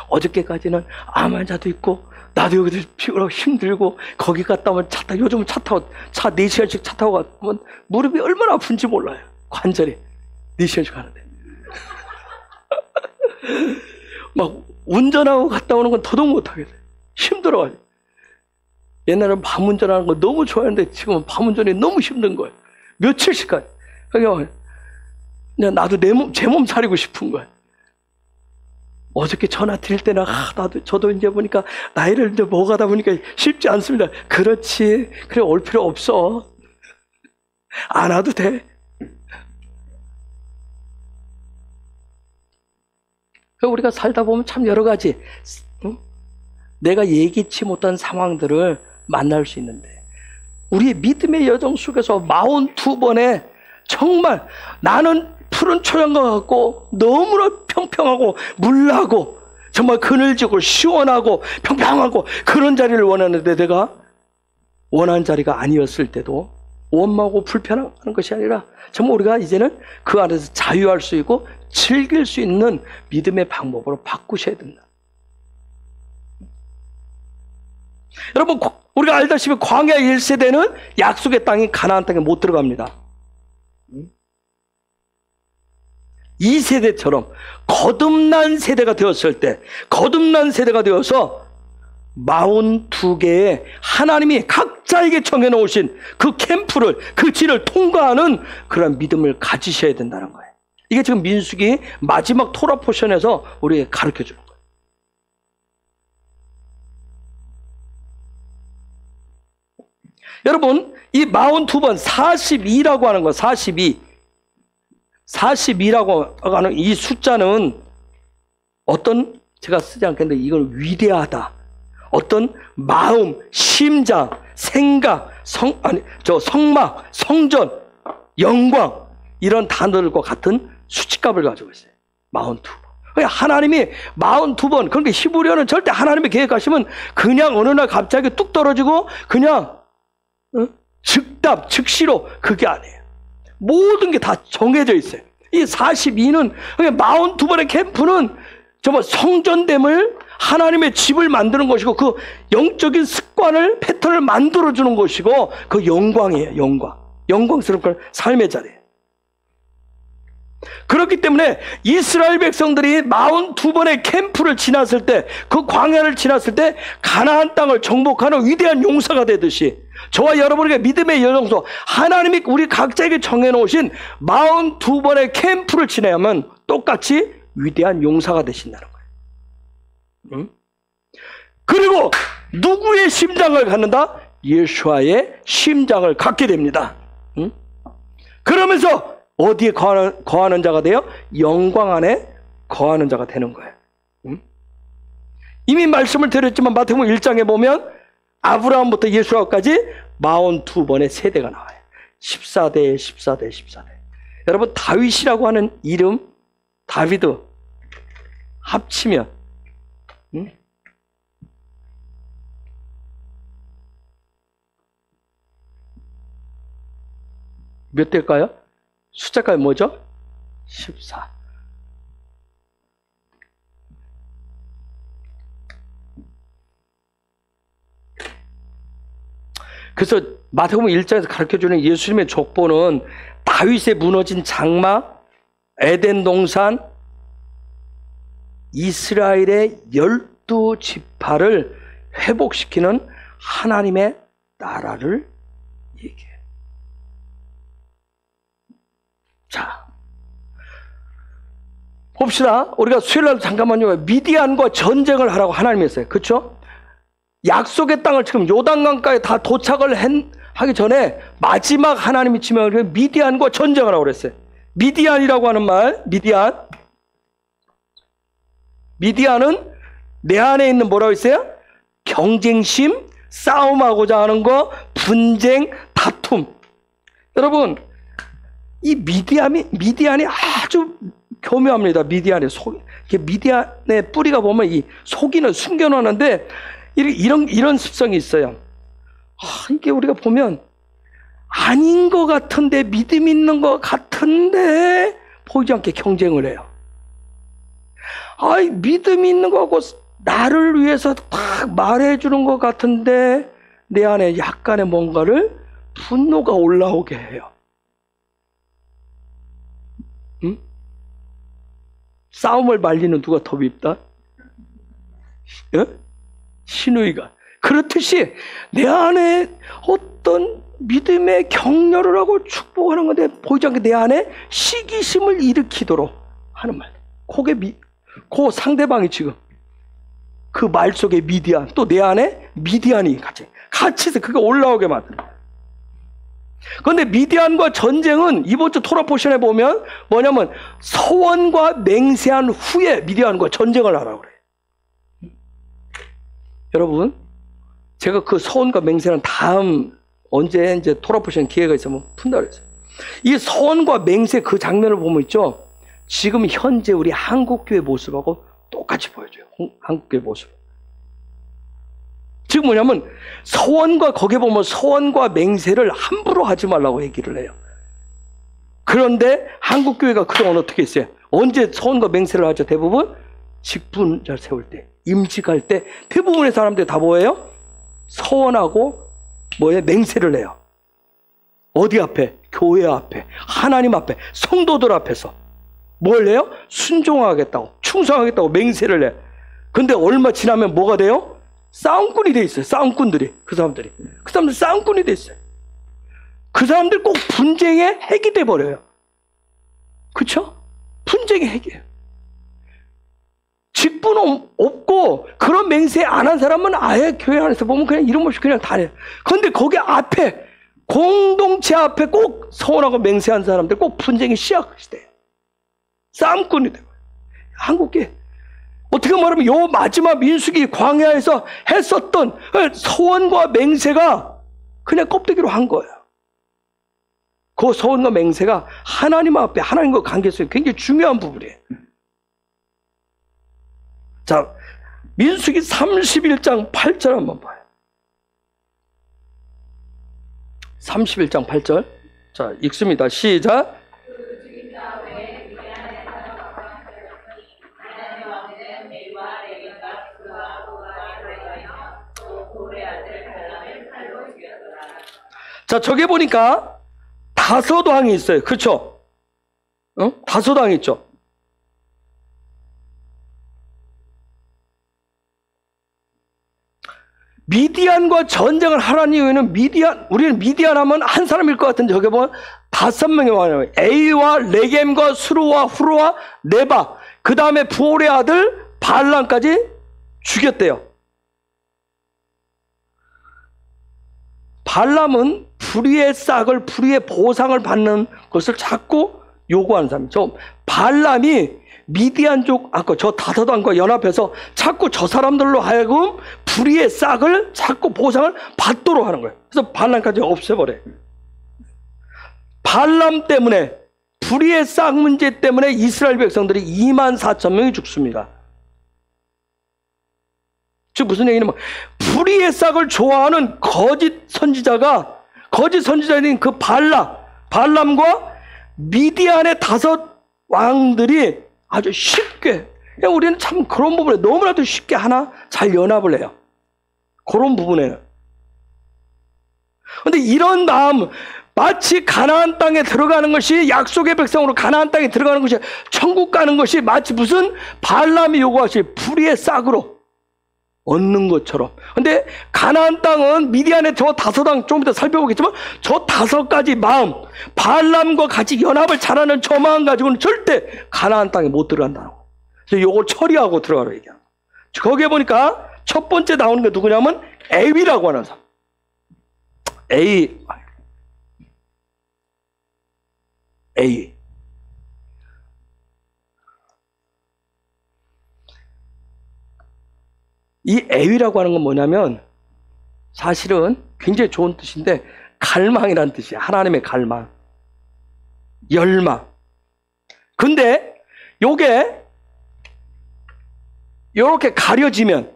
어저께까지는 암 환자도 있고 나도 여기서 피곤하고 힘들고 거기 갔다 오면 요즘은 차 타고 4시간씩 차 타고 가면 무릎이 얼마나 아픈지 몰라요. 관절이 4시간씩 가는데 막 운전하고 갔다 오는 건 더더욱 못하겠어요. 힘들어가지고. 옛날에는 밤 운전하는 거 너무 좋아했는데 지금은 밤 운전이 너무 힘든 거예요. 며칠씩 가요. 그냥 나도 제 몸 사리고 싶은 거예요. 어저께 전화 드릴 때는 저도 이제 보니까 나이를 이제 먹어가다 보니까 쉽지 않습니다. 그렇지. 그래, 올 필요 없어. 안 와도 돼. 우리가 살다 보면 참 여러 가지 내가 예기치 못한 상황들을 만날 수 있는데 우리의 믿음의 여정 속에서 42번에 정말 나는 푸른 초장과 같고 너무나 평평하고 물나고 정말 그늘지고 시원하고 평평하고 그런 자리를 원하는데 내가 원하는 자리가 아니었을 때도 원망하고 불편한 것이 아니라 정말 우리가 이제는 그 안에서 자유할 수 있고 즐길 수 있는 믿음의 방법으로 바꾸셔야 된다. 여러분, 우리가 알다시피 광야 1세대는 약속의 땅인 가나안 땅에 못 들어갑니다. 2세대처럼 거듭난 세대가 되었을 때, 거듭난 세대가 되어서 42개의 하나님이 각자에게 정해놓으신 그 캠프를, 그 길을 통과하는 그런 믿음을 가지셔야 된다는 거예요. 이게 지금 민수기 마지막 토라 포션에서 우리에게 가르쳐 주는 거예요. 여러분, 이 42번 42라고 하는 거, 42라고 하는 이 숫자는 어떤, 제가 쓰지 않겠는데 이건 위대하다, 어떤 마음, 심장, 생각, 성막, 성전, 영광 이런 단어들과 같은 수치값을 가지고 있어요. 42번. 하나님이 42번, 그러니까 히브리어는 절대 하나님의 계획하시면 그냥 어느 날 갑자기 뚝 떨어지고 그냥 즉답, 즉시로, 그게 아니에요. 모든 게 다 정해져 있어요. 이 42는, 42번의 캠프는 정말 성전됨을, 하나님의 집을 만드는 것이고 그 영적인 습관을, 패턴을 만들어주는 것이고 그 영광이에요. 영광스럽고 삶의 자리예요. 그렇기 때문에 이스라엘 백성들이 42번의 캠프를 지났을 때, 그 광야를 지났을 때 가나안 땅을 정복하는 위대한 용사가 되듯이 저와 여러분에게 믿음의 여정소, 하나님이 우리 각자에게 정해놓으신 42번의 캠프를 지나야만 똑같이 위대한 용사가 되신다는 거예요. 그리고 누구의 심장을 갖는다? 예수와의 심장을 갖게 됩니다. 그러면서 어디에 거하는 자가 돼요? 영광 안에 거하는 자가 되는 거예요. 이미 말씀을 드렸지만 마태복음 1장에 보면 아브라함부터 예수와까지 42번의 세대가 나와요. 14대. 여러분, 다윗이라고 하는 이름, 다비드 합치면 몇 대일까요? 숫자까지 뭐죠? 14. 그래서 마태복음 1장에서 가르쳐주는 예수님의 족보는 다윗의 무너진 장막, 에덴 동산, 이스라엘의 12지파를 회복시키는 하나님의 나라를 얘기해요. 자, 봅시다. 우리가 수요일날 잠깐만요. 미디안과 전쟁을 하라고 하나님이 했어요. 그렇죠? 약속의 땅을 지금 요단강가에 다 도착을 하기 전에 마지막 하나님이 지명을 미디안과 전쟁을 하라고 그랬어요. 미디안이라고 하는 말, 미디안은 내 안에 있는 뭐라고 했어요? 경쟁심, 싸움하고자 하는 거, 분쟁, 다툼. 여러분, 이 미디안이 아주 교묘합니다. 미디안의 뿌리가 보면 이 속이는 숨겨놓는데 이런 습성이 있어요. 이게 우리가 보면 아닌 것 같은데, 믿음 있는 것 같은데 보이지 않게 경쟁을 해요. 믿음 있는 거고 나를 위해서 딱 말해주는 것 같은데 내 안에 약간의 뭔가를 분노가 올라오게 해요. 응? 싸움을 말리는 누가 더 밉다? 시누이가. 그렇듯이 내 안에 어떤 믿음의 격려를 하고 축복하는 건데 보이지 않게 내 안에 시기심을 일으키도록 하는 말. 그 상대방이 지금 그 말 속에 미디안, 또 내 안에 미디안이 같이 해서 그게 올라오게 만든다. 그런데 미디안과 전쟁은 이번 주 토라 포션에 보면 뭐냐면 서원과 맹세한 후에 미디안과 전쟁을 하라고 그래요. 여러분, 제가 그 서원과 맹세는 다음 언제 이제 토라 포션 기회가 있으면 푼다 그랬어요. 이 서원과 맹세 그 장면을 보면 있죠. 지금 현재 우리 한국교회 모습하고 똑같이 보여줘요. 한국교회 모습. 지금 뭐냐면 거기에 보면 서원과 맹세를 함부로 하지 말라고 얘기를 해요. 그런데 한국교회가 그동안 어떻게 했어요? 언제 서원과 맹세를 하죠? 대부분 직분자 세울 때, 임직할 때 대부분의 사람들이 다 뭐예요? 서원하고 맹세를 해요. 어디 앞에? 교회 앞에, 하나님 앞에, 성도들 앞에서 뭘 해요? 순종하겠다고, 충성하겠다고 맹세를 해. 근데 얼마 지나면 뭐가 돼요? 싸움꾼이 돼 있어요. 싸움꾼들이. 그 사람들 싸움꾼이 돼 있어요. 그 사람들 꼭 분쟁의 핵이 돼 버려요. 그쵸? 분쟁의 핵이에요. 직분 없고 그런 맹세 안 한 사람은 아예 교회 안에서 보면 그냥 이름 없이 그냥 다 해요. 그런데 거기 앞에, 공동체 앞에 꼭 서원하고 맹세한 사람들 꼭 분쟁이 시작돼요. 싸움꾼이 돼요. 한국계 어떻게 말하면 요 마지막 민수기 광야에서 했었던 서원과 맹세가 그냥 껍데기로 한 거예요. 그 서원과 맹세가 하나님 앞에 하나님과 관계성이 굉장히 중요한 부분이에요. 자, 민수기 31장 8절 한번 봐요. 31장 8절. 자, 읽습니다. 시작. 자, 저기 보니까 다섯왕이 있어요. 그렇죠? 다섯왕이 있죠. 미디안과 전쟁을 하라는 이유는 우리는 미디안 하면 한 사람일 것 같은데 저기 보면 5명의 왕이에요. A와 레겜과 수루와 후루와 네바, 그 다음에 부올의 아들 발람까지 죽였대요. 발람은 불의의 싹을, 불의의 보상을 받는 것을 자꾸 요구하는 사람이죠. 발람이 미디안족, 저 다섯왕과 연합해서 자꾸 저 사람들로 하여금 불의의 싹을 자꾸 보상을 받도록 하는 거예요. 그래서 발람까지 없애버려요. 발람 때문에, 불의의 싹 문제 때문에 이스라엘 백성들이 24,000명이 죽습니다. 즉 무슨 얘기냐면 불의의 싹을 좋아하는 거짓 선지자인 그 발람과 미디안의 5 왕들이 아주 쉽게, 그냥 우리는 참 그런 부분에 너무나도 쉽게 하나 잘 연합을 해요. 그런 부분에는. 근데 이런 마음, 마치 가나안 땅에 들어가는 것이, 약속의 백성으로 가나안 땅에 들어가는 것이, 천국 가는 것이 마치 무슨 발람이 요구하시 불의의 싹으로 얻는 것처럼. 근데 가나안 땅은 미디안의 저 5왕 좀 이따 살펴보겠지만 저 5가지 마음, 발람과 같이 연합을 잘하는 저 마음 가지고는 절대 가나안 땅에 못 들어간다는 거. 그래서 요걸 처리하고 들어가라고 얘기합니다. 거기에 보니까 첫 번째 나오는 게 누구냐면 에위라고 하는 사람. 에위. 이 에위라고 하는 건 뭐냐면 사실은 굉장히 좋은 뜻인데 갈망이라는 뜻이에요. 하나님의 갈망. 열망. 근데 요게 요렇게 가려지면,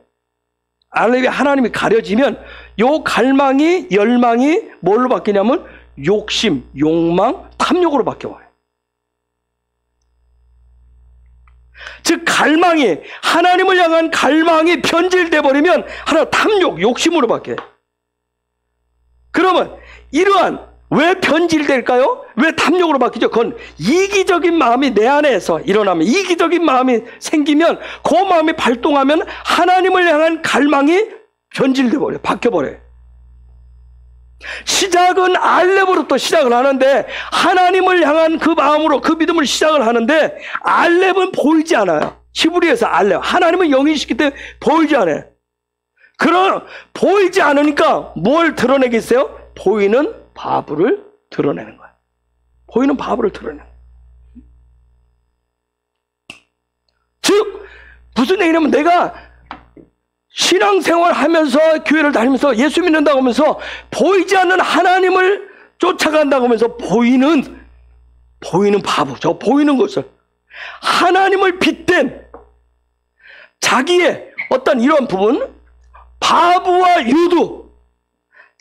알레비 하나님이 가려지면 요 갈망이, 열망이 뭘로 바뀌냐면 욕심, 욕망, 탐욕으로 바뀌어버려요. 즉 갈망이, 하나님을 향한 갈망이 변질돼 버리면 하나 탐욕, 욕심으로 바뀌어요. 그러면 이러한, 왜 변질될까요? 왜 탐욕으로 바뀌죠? 그건 이기적인 마음이 내 안에서 일어나면, 이기적인 마음이 생기면, 그 마음이 발동하면 하나님을 향한 갈망이 변질돼 버려요. 바뀌어 버려요. 시작은 알렙으로부터 시작을 하는데, 하나님을 향한 그 마음으로, 그 믿음을 시작을 하는데, 알렙은 보이지 않아요. 히브리에서 알렙, 하나님은 영이시기 때문에 보이지 않아요. 그럼 보이지 않으니까 뭘 드러내겠어요? 보이는 바보를 드러내는 거야. 보이는 바보를 드러내는 거야. 즉 무슨 얘기냐면, 내가 신앙생활 하면서, 교회를 다니면서, 예수 믿는다고 하면서 보이지 않는 하나님을 쫓아간다고 하면서 보이는 바보, 저 보이는 것을, 하나님을 빗댄 자기의 어떤 이런 부분, 바보와 유두,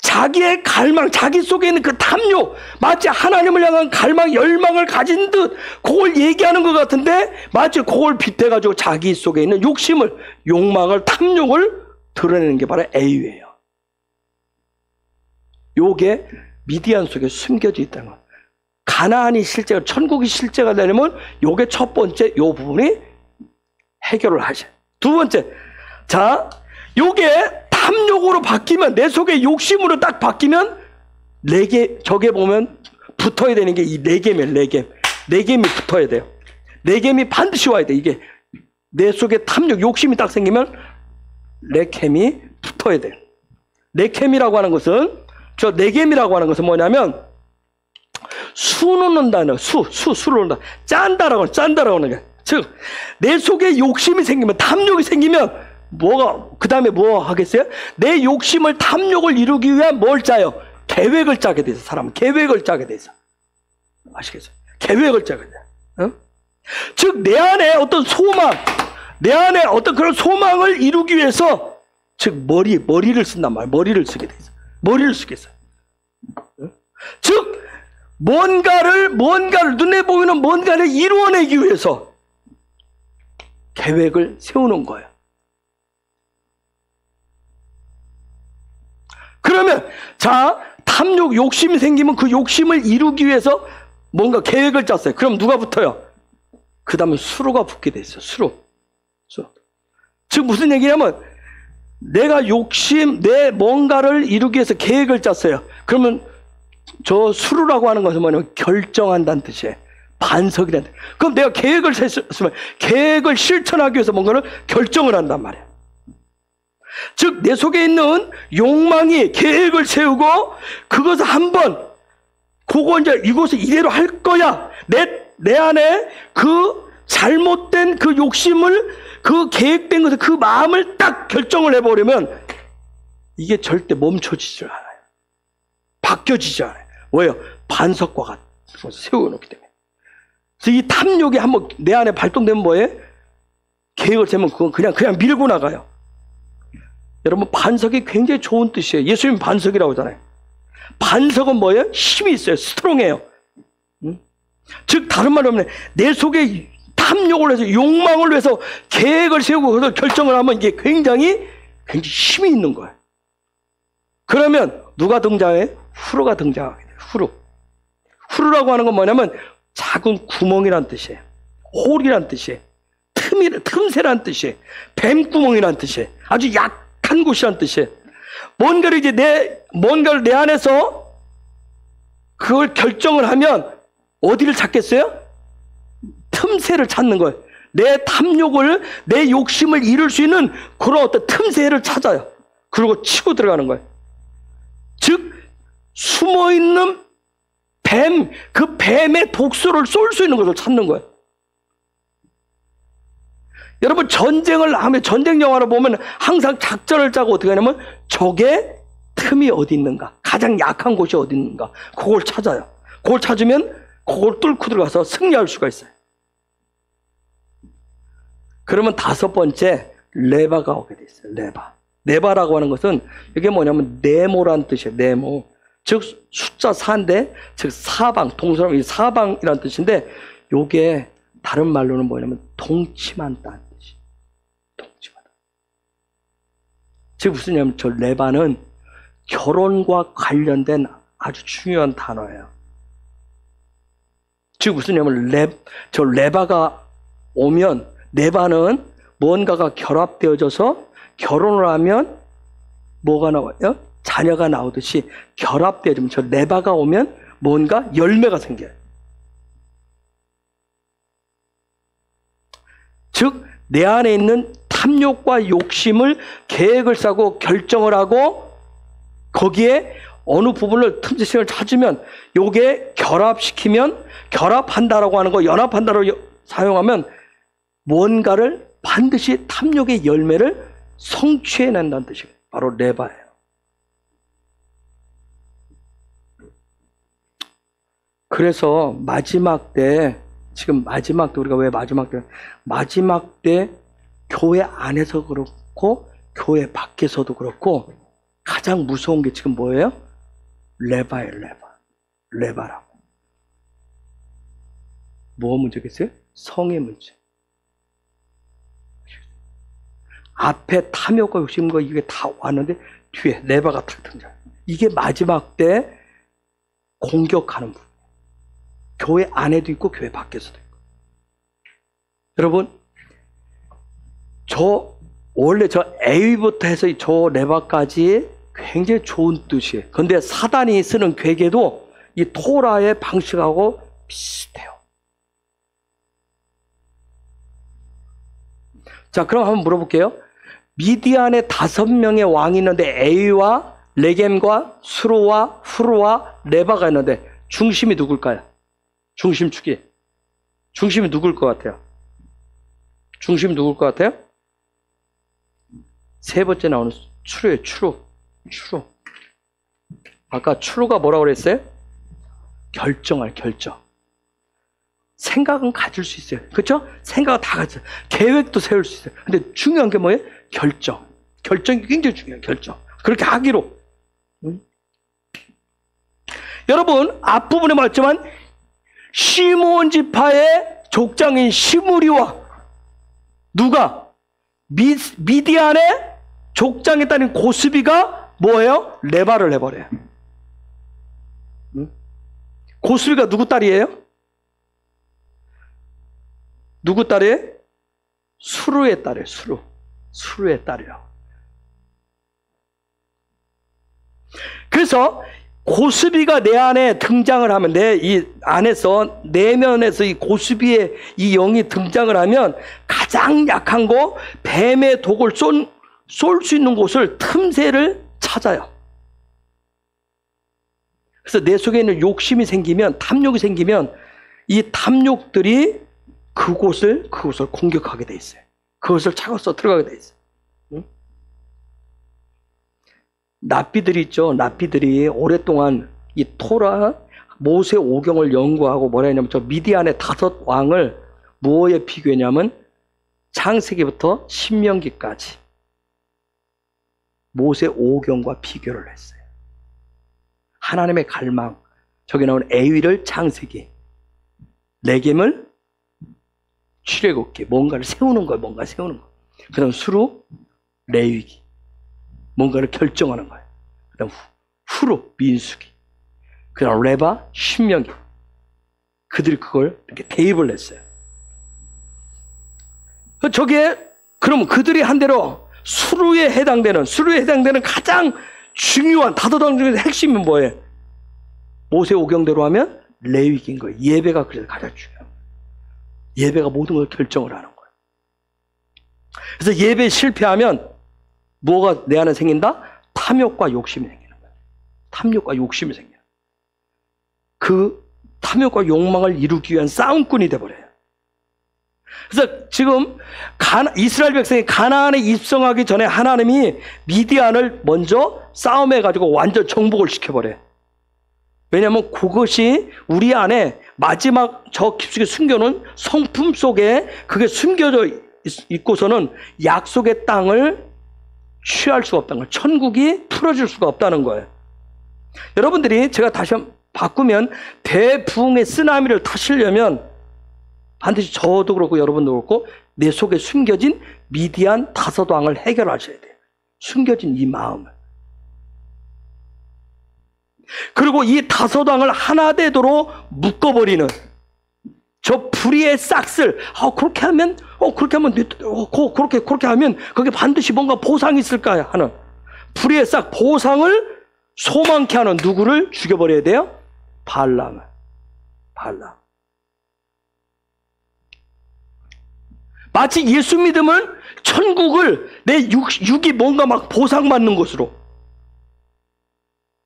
자기의 갈망, 자기 속에 있는 그 탐욕, 마치 하나님을 향한 갈망, 열망을 가진 듯 그걸 얘기하는 것 같은데, 마치 그걸 빗대가지고 자기 속에 있는 욕심을, 욕망을, 탐욕을 드러내는 게 바로 애유예요. 요게 미디안 속에 숨겨져 있다는 거예요. 가나안이 실제가, 천국이 실제가 되려면 요게 첫 번째, 요 부분이 해결을 하셔요. 두 번째, 자, 요게 탐욕으로 바뀌면, 내 속에 욕심으로 딱 바뀌면, 저게 보면 붙어야 되는 게 이 레겜이에요. 레겜이 붙어야 돼요. 레겜이 반드시 와야 돼. 이게 내 속에 탐욕, 욕심이 딱 생기면 레겜이 붙어야 돼요. 레겜이라고 하는 것은, 저 레겜이라고 하는 것은 뭐냐면, 수놓는다는, 수를 놓는다. 짠다라고 하는 게. 즉, 내 속에 욕심이 생기면, 탐욕이 생기면, 그 다음에 뭐 하겠어요? 내 욕심을, 탐욕을 이루기 위한 뭘 짜요? 계획을 짜게 돼서, 사람은 계획을 짜게 돼서. 아시겠어요? 계획을 짜게 돼요. 어? 즉, 내 안에 어떤 소망, 내 안에 어떤 그런 소망을 이루기 위해서, 즉, 머리를 쓴단 말이에요. 머리를 쓰게 돼서. 머리를 쓰겠어요. 어? 즉, 뭔가를, 눈에 보이는 뭔가를 이루어내기 위해서 계획을 세우는 거예요. 그러면, 자, 탐욕, 욕심이 생기면 그 욕심을 이루기 위해서 뭔가 계획을 짰어요. 그럼 누가 붙어요? 그 다음에 수로가 붙게 돼 있어요. 수로. 즉, 무슨 얘기냐면, 내가 내 뭔가를 이루기 위해서 계획을 짰어요. 그러면 저 수로라고 하는 것은 뭐냐면 결정한다는 뜻이에요. 반석이라는 뜻. 그럼 내가 계획을 세웠으면 계획을 실천하기 위해서 뭔가를 결정을 한단 말이에요. 즉, 내 속에 있는 욕망이 계획을 세우고, 그것을 한번, 이것을 이대로 할 거야. 내 안에 그 잘못된 그 욕심을, 그 계획된 것을, 그 마음을 딱 결정을 해버리면, 이게 절대 멈춰지지 않아요. 바뀌어지지 않아요. 왜요? 반석과 같은 세워놓기 때문에. 그래서 이 탐욕이 한번 내 안에 발동되면 뭐예요? 계획을 세우면 그건 그냥 밀고 나가요. 여러분, 반석이 굉장히 좋은 뜻이에요. 예수님 반석이라고 하잖아요. 반석은 뭐예요? 힘이 있어요. 스트롱해요. 즉, 다른 말로 하면 내 속에 탐욕을 해서, 욕망을 위해서 계획을 세우고 그걸 결정을 하면 이게 굉장히 힘이 있는 거예요. 그러면 누가 등장해? 후루가 등장하게 돼요. 후루라고 하는 건 뭐냐면 작은 구멍이란 뜻이에요. 홀이란 뜻이에요. 틈새란 뜻이에요. 뱀구멍이란 뜻이에요. 아주 약한 곳이란 뜻이에요. 뭔가를 내 안에서 그걸 결정을 하면 어디를 찾겠어요? 틈새를 찾는 거예요. 내 탐욕을, 내 욕심을 이룰 수 있는 그런 어떤 틈새를 찾아요. 그리고 치고 들어가는 거예요. 즉, 숨어있는 그 뱀의 독소를 쏠 수 있는 것을 찾는 거예요. 여러분, 전쟁을 하면, 전쟁 영화를 보면 항상 작전을 짜고 어떻게 하냐면 적의 틈이 어디 있는가, 가장 약한 곳이 어디 있는가, 그걸 찾아요. 그걸 찾으면 그걸 뚫고 들어가서 승리할 수가 있어요. 그러면 다섯 번째 레바가 오게 돼 있어요. 레바. 레바라고 하는 것은 이게 뭐냐면 네모란 뜻이에요. 네모. 즉 숫자 4인데 즉 사방, 동서남 이 사방이란 뜻인데 요게 다른 말로는 뭐냐면 동침한다는 뜻이에요. 동침하다. 즉 무슨 냐면 저 레바는 결혼과 관련된 아주 중요한 단어예요. 즉 무슨 냐면 저 레바가 오면 레바는 뭔가가 결합되어져서 결혼을 하면 뭐가 나와요? 자녀가 나오듯이 결합되어지면 저 레바가 오면 뭔가 열매가 생겨요. 즉 내 안에 있는 탐욕과 욕심을 계획을 짜고 결정을 하고 거기에 어느 부분을 틈새심을 찾으면 요게 결합시키면 결합한다라고 하는 거 연합한다라고 사용하면 뭔가를 반드시 탐욕의 열매를 성취해낸다는 뜻이에요. 바로 레바예요. 그래서 마지막 때 지금 마지막 때 우리가 왜 마지막 때 교회 안에서 그렇고 교회 밖에서도 그렇고 가장 무서운 게 지금 뭐예요? 레바예요. 레바라고. 뭐 문제겠어요? 성의 문제. 앞에 탐욕과 욕심과 이게 다 왔는데 뒤에 레바가 탁 등장. 이게 마지막 때 공격하는 부분. 교회 안에도 있고 교회 밖에서도 있고. 여러분, 원래 저 A부터 해서 저 레바까지 굉장히 좋은 뜻이에요. 그런데 사단이 쓰는 괴계도 이 토라의 방식하고 비슷해요. 자, 그럼 한번 물어볼게요. 미디안에 5명의 왕이 있는데 A와 레겜과 수로와 후르와 레바가 있는데 중심이 누굴까요? 중심축이. 중심이 누굴 것 같아요? 중심이 누굴 것 같아요? 세 번째 나오는 추루예요. 추루. 아까 추루가 뭐라고 그랬어요? 결정할 결정. 생각은 가질 수 있어요. 그렇죠? 생각은 다 가져요. 계획도 세울 수 있어요. 근데 중요한 게 뭐예요? 결정. 결정이 굉장히 중요해요. 결정. 그렇게 하기로. 여러분, 앞부분에 말했지만 시므온 지파의 족장인 시므리와 누가? 미디안의 족장에 따른 고스비가 뭐예요? 레바를 해버려요. 고스비가 누구 딸이에요? 누구 딸이에요? 수루의 딸이에요. 수루의 딸이라고. 그래서 고스비가 내 안에 등장을 하면 이 안에서 내면에서 이 고스비의 이 영이 등장을 하면 가장 약한 거 뱀의 독을 쏠 수 있는 곳을 틈새를 찾아요. 그래서 내 속에 있는 욕심이 생기면 탐욕이 생기면 이 탐욕들이 그곳을 공격하게 돼 있어요. 그것을 차고서 들어가게 돼 있어요. 납비들이 있죠. 납비들이 오랫동안 이 토라 모세 오경을 연구하고 뭐라 했냐면 저 미디안의 5 왕을 뭐에 비교했냐면 창세기부터 신명기까지 모세 오경과 비교를 했어요. 하나님의 갈망, 저기 나오는 에위를 창세기, 레겜을 출애굽기, 뭔가를 세우는 거예요. 뭔가 세우는 거. 그다음 수루, 레위기, 뭔가를 결정하는 거예요. 그다음 후루, 민수기, 그다음 레바, 신명기. 그들이 그걸 이렇게 대입을 했어요. 저게 그럼 그들이 한 대로 수루에 해당되는 가장 중요한 다도당 중에서 핵심이 뭐예요? 모세 오경대로 하면 레위기인 거예요. 예배가 그래서 가장 중요해요. 예배가 모든 걸 결정을 하는 거예요. 그래서 예배에 실패하면 뭐가 내 안에 생긴다? 탐욕과 욕심이 생기는 거예요. 탐욕과 욕심이 생겨요. 그 탐욕과 욕망을 이루기 위한 싸움꾼이 돼버려요. 그래서 지금 이스라엘 백성이 가나안에 입성하기 전에 하나님이 미디안을 먼저 싸움해가지고 완전 정복을 시켜버려요. 왜냐하면 그것이 우리 안에 마지막 저 깊숙이 숨겨놓은 성품 속에 그게 숨겨져 있고서는 약속의 땅을 취할 수가 없다는 거예요. 천국이 풀어질 수가 없다는 거예요. 여러분들이 제가 다시 한번 바꾸면 대부흥의 쓰나미를 타시려면 반드시 저도 그렇고 여러분도 그렇고 내 속에 숨겨진 미디안 다섯 왕을 해결하셔야 돼요. 숨겨진 이 마음을. 그리고 이 다섯 왕을 하나 되도록 묶어버리는 저 불의의 싹쓸, 그렇게 하면 그렇게 하면 거기에 반드시 뭔가 보상이 있을까 하는 불의의 싹, 보상을 소망케 하는 누구를 죽여버려야 돼요? 발람을. 발람. 마치 예수 믿으면 천국을 내 육이 뭔가 막 보상받는 것으로.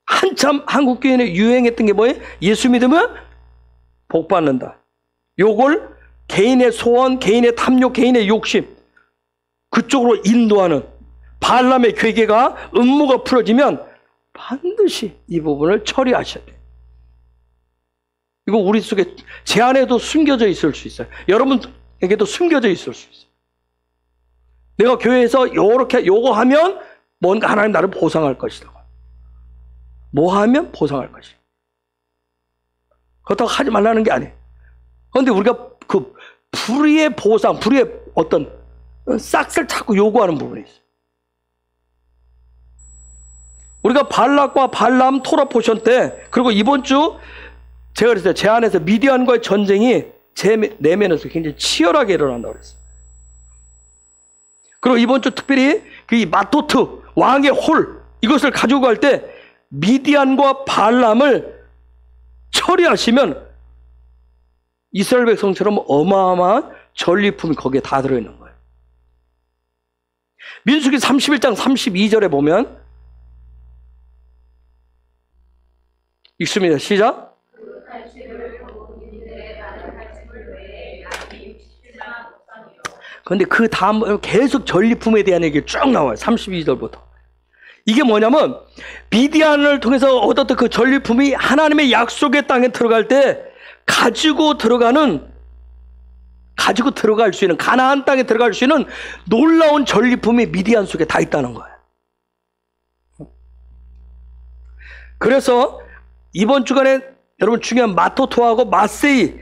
한참 한국교회에 유행했던 게 뭐예요? 예수 믿으면 복 받는다. 요걸 개인의 소원, 개인의 탐욕, 개인의 욕심 그쪽으로 인도하는 발람의 괴계가 음모가 풀어지면 반드시 이 부분을 처리하셔야 돼요. 이거 우리 속에 제 안에도 숨겨져 있을 수 있어요. 여러분에게도 숨겨져 있을 수 있어요. 내가 교회에서 요거 하면 뭔가 하나님 나를 보상할 것이다. 뭐 하면 보상할 것이다. 그렇다고 하지 말라는 게 아니에요. 그런데 우리가 그 불의의 보상, 불의의 어떤 싹을 자꾸 요구하는 부분이 있어요. 우리가 발락과 발람 토라 포션 때, 그리고 이번 주 제가 그랬어요. 제 안에서 미디안과의 전쟁이 제 내면에서 굉장히 치열하게 일어난다고 그랬어요. 그리고 이번 주 특별히 이 마토트 왕의 홀 이것을 가지고 갈 때 미디안과 발람을 처리하시면 이스라엘 백성처럼 어마어마한 전리품이 거기에 다 들어있는 거예요. 민수기 31장 32절에 보면 읽습니다. 시작. 그런데 그 다음 계속 전리품에 대한 얘기가 쭉 나와요. 32절부터. 이게 뭐냐면 미디안을 통해서 얻었던 그 전리품이 하나님의 약속의 땅에 들어갈 때 가지고 들어갈 수 있는 가나안 땅에 들어갈 수 있는 놀라운 전리품이 미디안 속에 다 있다는 거예요. 그래서 이번 주간에 여러분 중요한 마토토하고 마세이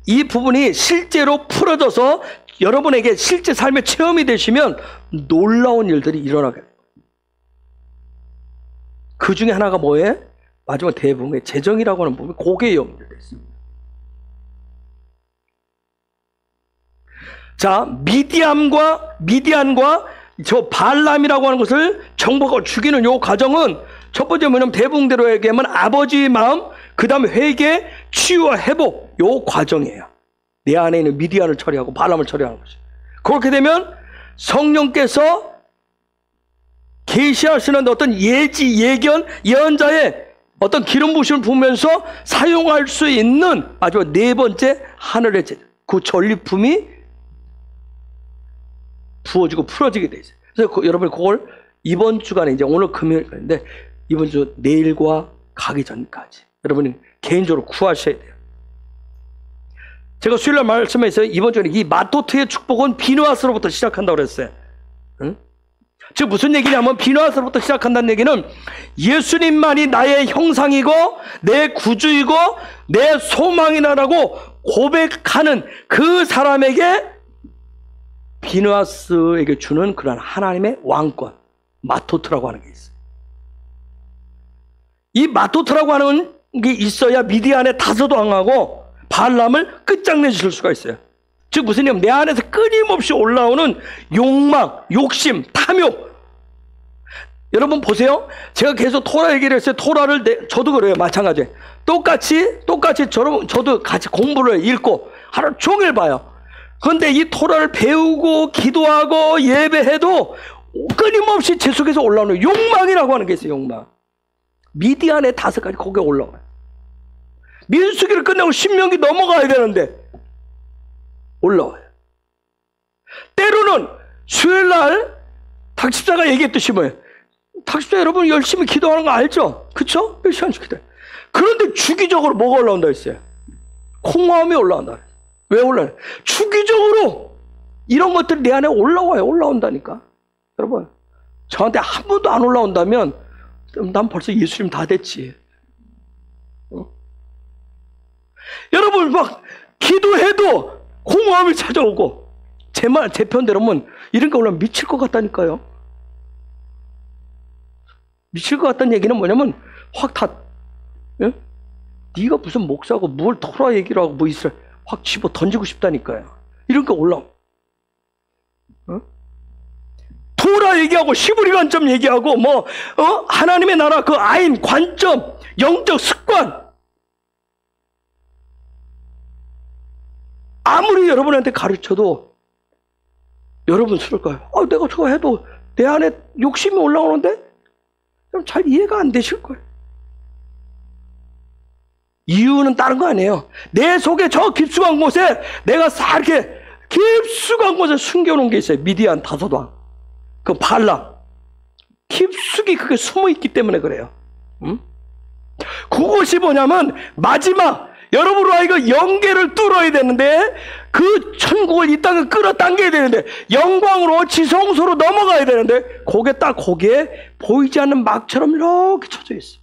이 부분이 실제로 풀어져서 여러분에게 실제 삶의 체험이 되시면 놀라운 일들이 일어나게 돼요. 그 중에 하나가 뭐예요? 마지막 대부흥의 재정이라고 하는 부분이 고개에 연결되어 있습니다. 자, 미디안과 저 발람이라고 하는 것을 정복하고 죽이는 요 과정은 첫 번째 뭐냐면 대부흥대로 얘기하면 아버지의 마음, 그 다음에 회개, 치유와 회복 요 과정이에요. 내 안에 있는 미디안을 처리하고 발람을 처리하는 것이. 그렇게 되면 성령께서 계시하시는 어떤 예견, 예언자의 어떤 기름 부심을 부으면서 사용할 수 있는 마지막 네 번째 하늘의 제자. 그 전리품이 부어지고 풀어지게 돼 있어요. 그래서 여러분이 그걸 이번 주간에 이제 오늘 금요일인데 이번 주 내일과 가기 전까지 여러분이 개인적으로 구하셔야 돼요. 제가 수요일날 말씀했어요. 이번 주에 이 마토트의 축복은 비누아스로부터 시작한다고 그랬어요. 응? 즉 무슨 얘기냐면 비누아스로부터 시작한다는 얘기는 예수님만이 나의 형상이고 내 구주이고 내 소망이다라고 고백하는 그 사람에게 비누아스에게 주는 그런 하나님의 왕권 마토트라고 하는 게 있어요. 이 마토트라고 하는 게 있어야 미디안의 다섯 왕하고 발람을 끝장내실 수가 있어요. 즉 무슨 얘기냐면 내 안에서 끊임없이 올라오는 욕망, 욕심, 탐욕. 여러분 보세요. 제가 계속 토라 얘기를 했어요. 토라를 저도 그래요. 마찬가지. 똑같이 저도 같이 공부를 읽고 하루 종일 봐요. 그런데 이 토라를 배우고 기도하고 예배해도 끊임없이 제 속에서 올라오는 욕망이라고 하는 게 있어요. 욕망. 미디안의 다섯 가지 거기에 올라와요. 민수기를 끝내고 신명기 넘어가야 되는데 올라와요. 때로는 수요일날 탁집사가 얘기했듯이 뭐예요? 탁집사 여러분 열심히 기도하는 거 알죠? 그쵸? 몇 시간씩 기도해요. 그런데 주기적으로 뭐가 올라온다 했어요? 공허함이 올라온다. 왜 올라요? 주기적으로 이런 것들이 내 안에 올라와요. 올라온다니까. 여러분, 저한테 한 번도 안 올라온다면 난 벌써 예수님 다 됐지. 여러분, 막 기도해도 공허함이 찾아오고, 제 편대로면 이런 거 올라오면 미칠 것 같다니까요. 미칠 것 같다는 얘기는 뭐냐면 확 다, 예? 네가 무슨 목사고 뭘 토라 얘기를 하고 뭐 있어, 확 집어 던지고 싶다니까요. 이런 거 올라오. 토라 얘기하고 시브리 관점 얘기하고 뭐 하나님의 나라 그 아인 관점, 영적 습관, 아무리 여러분한테 가르쳐도 여러분 싫을까요? 내가 저거 해도 내 안에 욕심이 올라오는데 잘 이해가 안 되실 거예요. 이유는 다른 거 아니에요. 내 속에 저 깊숙한 곳에 내가 싹 이렇게 깊숙한 곳에 숨겨놓은 게 있어요. 미디안 다소왕, 그 발람, 깊숙이 그게 숨어있기 때문에 그래요. 그것이 뭐냐면 마지막 여러분과 하여금 영계를 뚫어야 되는데, 그 천국을 이 땅에 끌어당겨야 되는데, 영광으로 지성소로 넘어가야 되는데, 거기에 보이지 않는 막처럼 이렇게 쳐져 있어.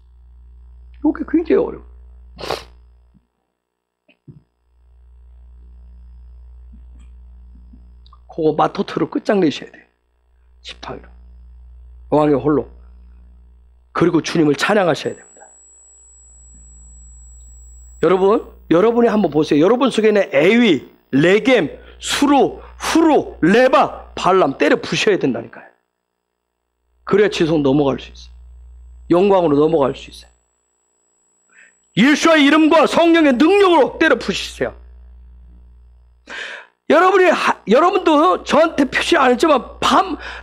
이게 굉장히 어려워. 그거 마토트로 끝장내셔야 돼요. 지팡이로. 왕의 홀로. 그리고 주님을 찬양하셔야 됩니다. 여러분이 한번 보세요. 여러분 속에 있는 에위, 레겜, 수루, 후루, 레바, 발람 때려 부셔야 된다니까요. 그래야 지성 넘어갈 수 있어요. 영광으로 넘어갈 수 있어요. 예수의 이름과 성령의 능력으로 때려 부시세요. 여러분도 저한테 표시 안 했지만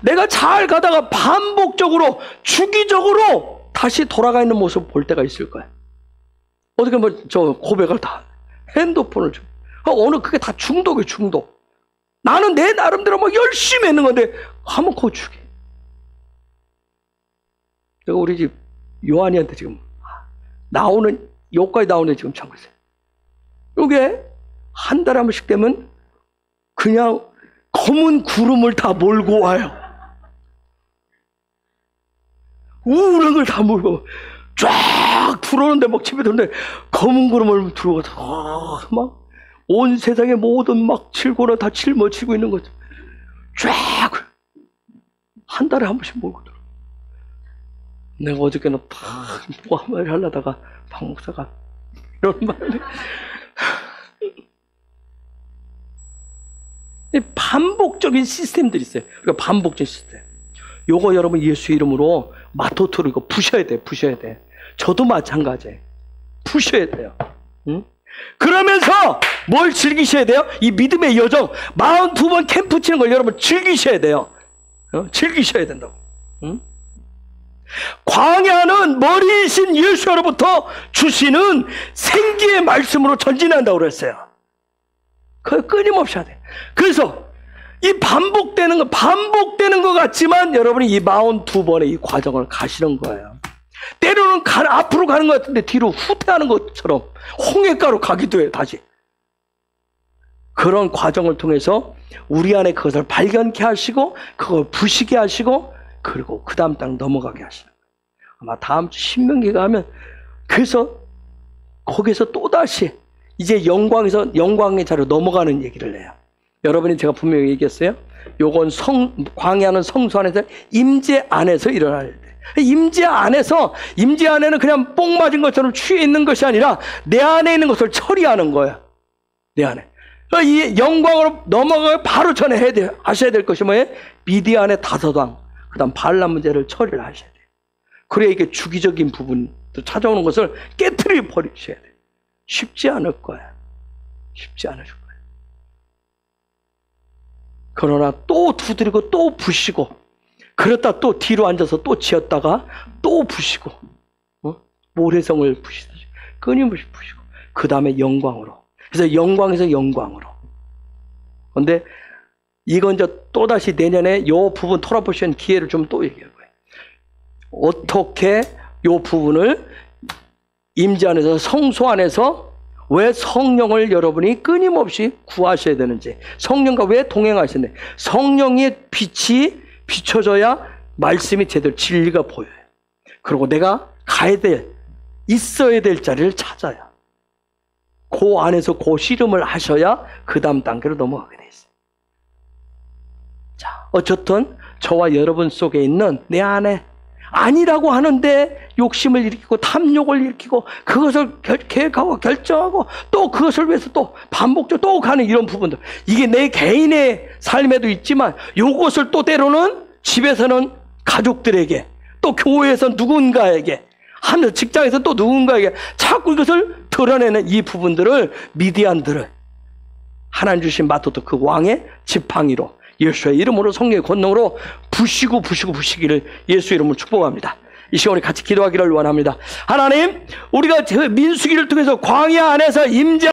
내가 잘 가다가 반복적으로 주기적으로 다시 돌아가 있는 모습 볼 때가 있을 거예요. 어떻게 저 고백을 다 핸드폰을 좀 오늘 그게 다 중독이에요. 중독. 나는 내 나름대로 막 열심히 했는 건데 하면 그거 죽이. 내가 우리 집 요한이한테 지금 여기까지 나오는 지금 참고 있어요. 이게 한 달에 한 번씩 되면 그냥 검은 구름을 다 몰고 와요. 우울한 걸 다 몰고 쫙 들어오는데 막 집에 들어오는데 검은 구름을 들고 막 온 세상의 모든 막 칠고나 다 짊어지고 있는 거죠. 쫙 한 달에 한 번씩 몰고 들어. 내가 어저께는 뭐 한마디 하려다가 박 목사가 이런 말을 반복적인 시스템들이 있어요. 그러니까 반복적인 시스템. 요거 여러분 예수 이름으로 마토토로 이거 부셔야 돼. 저도 마찬가지예요. 부셔야 돼요. 응? 그러면서 뭘 즐기셔야 돼요? 이 믿음의 여정, 42번 캠프 치는 걸 여러분 즐기셔야 돼요. 즐기셔야 된다고. 응? 광야는 머리이신 예수로부터 주시는 생기의 말씀으로 전진한다고 그랬어요. 그걸 끊임없이 해야 돼. 그래서 이 반복되는 것 같지만 여러분이 이 42번의 이 과정을 가시는 거예요. 때로는 앞으로 가는 것 같은데 뒤로 후퇴하는 것처럼 홍해가로 가기도 해요. 다시. 그런 과정을 통해서 우리 안에 그것을 발견케 하시고 그걸 부시게 하시고 그리고 그 다음 땅 넘어가게 하시는 거예요. 아마 다음 주 신명기 가면 그래서 거기서 또다시 이제 영광의 자리로 넘어가는 얘기를 해요. 여러분이 제가 분명히 얘기했어요. 요건 광야는 성소 안에서 임재 안에서 일어나야 돼. 임재 안에는 그냥 뽕 맞은 것처럼 취해 있는 것이 아니라 내 안에 있는 것을 처리하는 거야. 내 안에. 이 영광으로 넘어가고 바로 전에 하셔야 될 것이 뭐예요? 미디안의 다섯왕, 그 다음 발람 문제를 처리를 하셔야 돼요. 그래야 이게 주기적인 부분도 찾아오는 것을 깨트려 버리셔야 돼요. 쉽지 않을 거야. 쉽지 않으실 거예요. 그러나 또 두드리고 또 부시고, 그랬다 또 뒤로 앉아서 또 지었다가 또 부시고, 모래성을 부시듯이 끊임없이 부시고, 그 다음에 영광으로. 그래서 영광에서 영광으로. 그런데 이건 이제 또다시 내년에 요 부분 토라포션 기회를 좀 또 얘기할 거예요. 어떻게 요 부분을 임재 안에서 성소 안에서 왜 성령을 여러분이 끊임없이 구하셔야 되는지, 성령과 왜 동행하시는지, 성령의 빛이 비춰져야 말씀이 제대로 진리가 보여요. 그리고 내가 가야 될, 있어야 될 자리를 찾아요. 그 안에서 그 씨름을 하셔야 그 다음 단계로 넘어가게 돼 있어요. 자, 어쨌든 저와 여러분 속에 있는 내 안에 아니라고 하는데 욕심을 일으키고 탐욕을 일으키고 그것을 계획하고 결정하고 또 그것을 위해서 또 반복적으로 또 가는 이런 부분들, 이게 내 개인의 삶에도 있지만 이것을 또 때로는 집에서는 가족들에게, 또 교회에서 누군가에게, 하늘 직장에서 또 누군가에게 자꾸 이것을 드러내는 이 부분들을, 미디안들을 하나님 주신 마토도 그 왕의 지팡이로 예수의 이름으로, 성령의 권능으로 부시기를 예수 이름으로 축복합니다. 이 시간에 같이 기도하기를 원합니다. 하나님, 우리가 민수기를 통해서 광야 안에서 임재